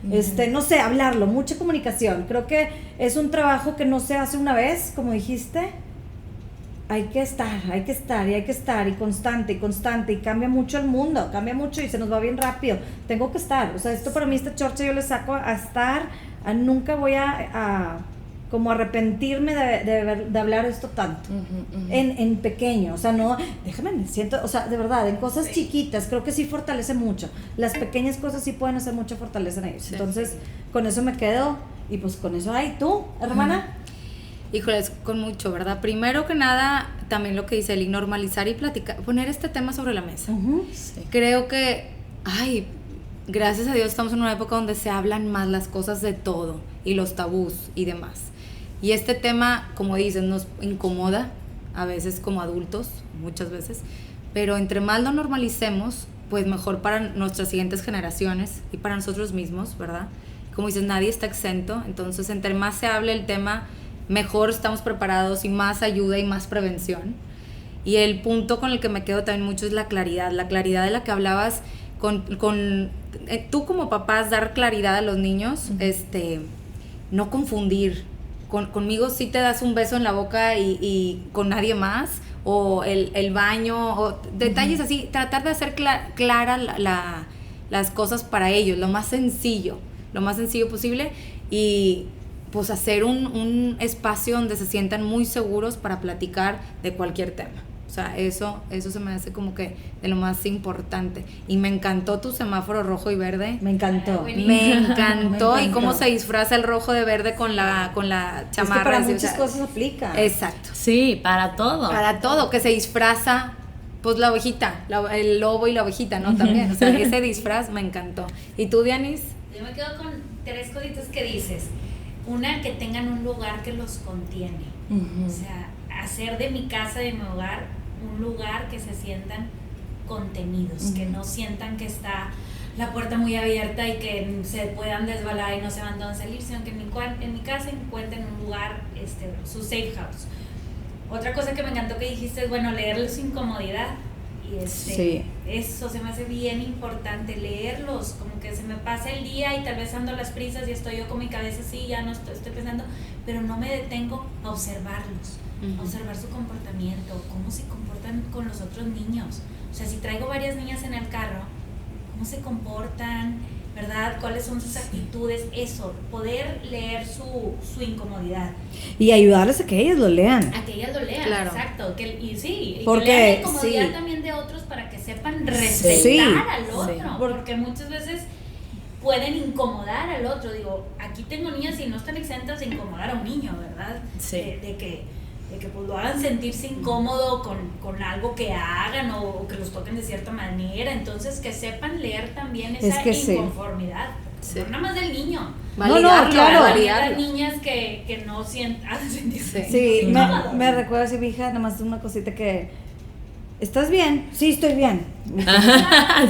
no sé, hablarlo, mucha comunicación. Creo que es un trabajo que no se hace una vez, como dijiste. Hay que estar y constante, y cambia mucho el mundo, cambia mucho y se nos va bien rápido. Tengo que estar, o sea, esto para mí, esta chorcha yo le saco a estar, nunca voy a como arrepentirme de hablar esto tanto, en pequeño, o sea, no, déjame, me siento, o sea, de verdad, en cosas chiquitas, creo que sí fortalece mucho, las pequeñas cosas sí pueden hacer mucha fortaleza en ellos, entonces, con eso me quedo, y pues con eso, ¿tú, hermana? Híjoles, con mucho, ¿verdad? Primero que nada, también lo que dice Eli, normalizar y platicar, poner este tema sobre la mesa. Sí. Creo que, gracias a Dios estamos en una época donde se hablan más las cosas de todo, y los tabús y demás. Y este tema, como dices, nos incomoda a veces como adultos, muchas veces, pero entre más lo normalicemos, pues mejor para nuestras siguientes generaciones y para nosotros mismos, ¿verdad? Como dices, nadie está exento, entonces entre más se hable el tema, mejor estamos preparados y más ayuda y más prevención. Y el punto con el que me quedo también mucho es la claridad de la que hablabas tú como papás, dar claridad a los niños, no confundir. Conmigo sí te das un beso en la boca y con nadie más, o el baño, o detalles así, tratar de hacer clara las cosas para ellos, lo más sencillo posible, y pues hacer un espacio donde se sientan muy seguros para platicar de cualquier tema. O sea, eso se me hace como que de lo más importante. Y me encantó tu semáforo rojo y verde. Me encantó. Me encantó. Y cómo se disfraza el rojo de verde con la chamarra. Es que para muchas cosas aplica. Exacto. Sí, para todo. Para todo, que se disfraza, pues la ovejita, el lobo y la ovejita, ¿no? También, o sea, ese disfraz me encantó. ¿Y tú, Dianis? Yo me quedo con 3 cositas que dices. Una, que tengan un lugar que los contiene. O sea, hacer de mi casa, de mi hogar, un lugar que se sientan contenidos, que no sientan que está la puerta muy abierta y que se puedan desbalar y no se van a salir, sino que en mi casa encuentren un lugar, su safe house. Otra cosa que me encantó que dijiste es, bueno, leerlos sin comodidad. Y sí. Eso se me hace bien importante, leerlos, como que se me pasa el día y tal vez ando a las prisas y estoy yo con mi cabeza así, ya no estoy pensando, pero no me detengo a observarlos, a observar su comportamiento, cómo se comportan con los otros niños. O sea, si traigo varias niñas en el carro, cómo se comportan, ¿verdad? ¿Cuáles son sus actitudes? Eso, poder leer su incomodidad. Y ayudarles a que ellas lo lean. A que ellas lo lean, claro. Exacto. Y porque, que lean la incomodidad también de otros para que sepan respetar al otro. Sí. Porque muchas veces pueden incomodar al otro. Digo, aquí tengo niñas y no están exentas de incomodar a un niño, ¿verdad? Sí. De que pues lo hagan sentirse incómodo con algo que hagan o que los toquen de cierta manera. Entonces, que sepan leer también esa inconformidad. Sí. No nada más del niño. Validarlo, claro. Las niñas que no sientan sentirse. Sí, me recuerda así, mi hija, nada más una cosita que... ¿Estás bien? Sí, estoy bien.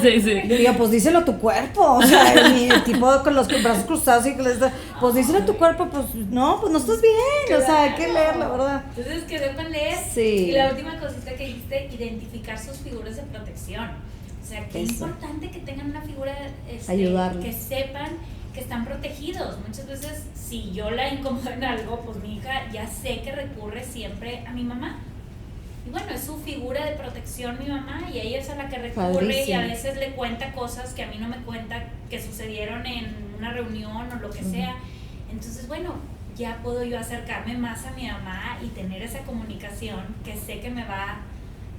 Sí. Digo, pues díselo a tu cuerpo, o sea, el tipo con los brazos cruzados y que les da, pues díselo a tu cuerpo, pues no estás bien, claro. O sea, hay que leer, la verdad. Entonces, que sepan leer. Sí. Y la última cosita que dijiste, identificar sus figuras de protección. O sea, que es importante que tengan una figura, ayudarlos, que sepan que están protegidos. Muchas veces, si yo la incomodo en algo, pues mi hija ya sé que recurre siempre a mi mamá. Y bueno, es su figura de protección mi mamá, y ella es a la que recurre. Padrísimo. Y a veces le cuenta cosas que a mí no me cuenta, que sucedieron en una reunión o lo que sea. Entonces, bueno, ya puedo yo acercarme más a mi mamá y tener esa comunicación que sé que me va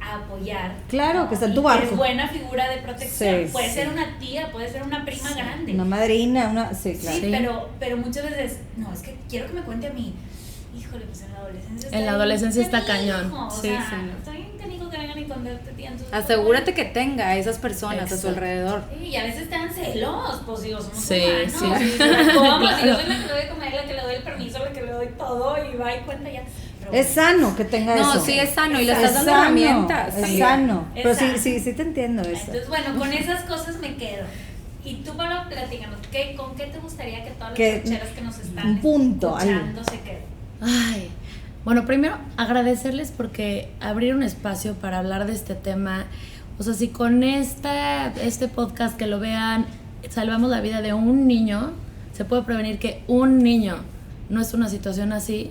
a apoyar. Claro, ¿no? Que está en tu barco. Es buena figura de protección. Sí, puede ser una tía, puede ser una prima grande. Una madrina, sí, claro. Sí, pero muchas veces, no, es que quiero que me cuente a mí. Híjole, pues en la adolescencia está cañón. Sí. Está bien canijo que vengan y contarte, tía. Entonces, asegúrate que tenga a esas personas a su alrededor. Sí, y a veces te dan celos, pues digo, somos humanos. Sí. Claro. Yo soy la que le doy de comer, la que le doy el permiso, la que le doy todo, y va y cuenta ya. Pero es sano que tenga eso. No, sí es sano, y le estás dando herramientas. Es sano, pero sí te entiendo eso. Entonces, bueno, con esas cosas me quedo. Y tú, Pablo, platícanos, ¿con qué te gustaría que todas las cocheras que nos están escuchando se queden? Ay, bueno, primero agradecerles porque abrir un espacio para hablar de este tema. O sea, si con este podcast que lo vean salvamos la vida de un niño, se puede prevenir que un niño no es una situación así,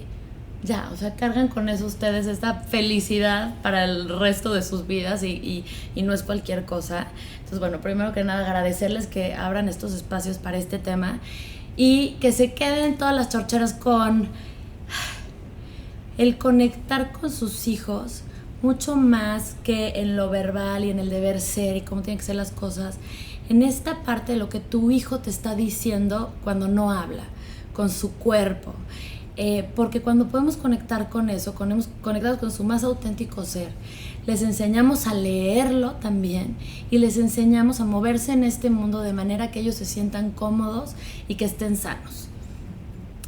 ya, o sea, cargan con eso ustedes esta felicidad para el resto de sus vidas y no es cualquier cosa. Entonces, bueno, primero que nada agradecerles que abran estos espacios para este tema y que se queden todas las chorcheras con el conectar con sus hijos mucho más que en lo verbal y en el deber ser y cómo tienen que ser las cosas, en esta parte de lo que tu hijo te está diciendo cuando no habla, con su cuerpo. Porque cuando podemos conectar con eso, conectados con su más auténtico ser, les enseñamos a leerlo también y les enseñamos a moverse en este mundo de manera que ellos se sientan cómodos y que estén sanos.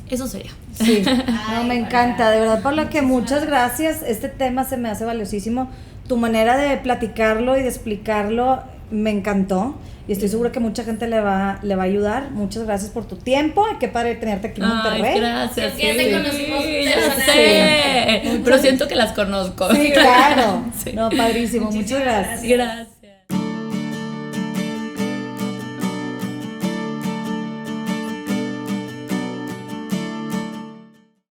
Eso sería. Sí, no, me encanta, de verdad, Paula, que muchas gracias. Este tema se me hace valiosísimo. Tu manera de platicarlo y de explicarlo me encantó. Y estoy segura que mucha gente le va a ayudar. Muchas gracias por tu tiempo. Qué padre tenerte aquí en Monterrey. Ay, gracias. Ya te conocimos personalmente. Pero siento que las conozco. Sí, claro. Sí. No, padrísimo. Muchas gracias. Gracias.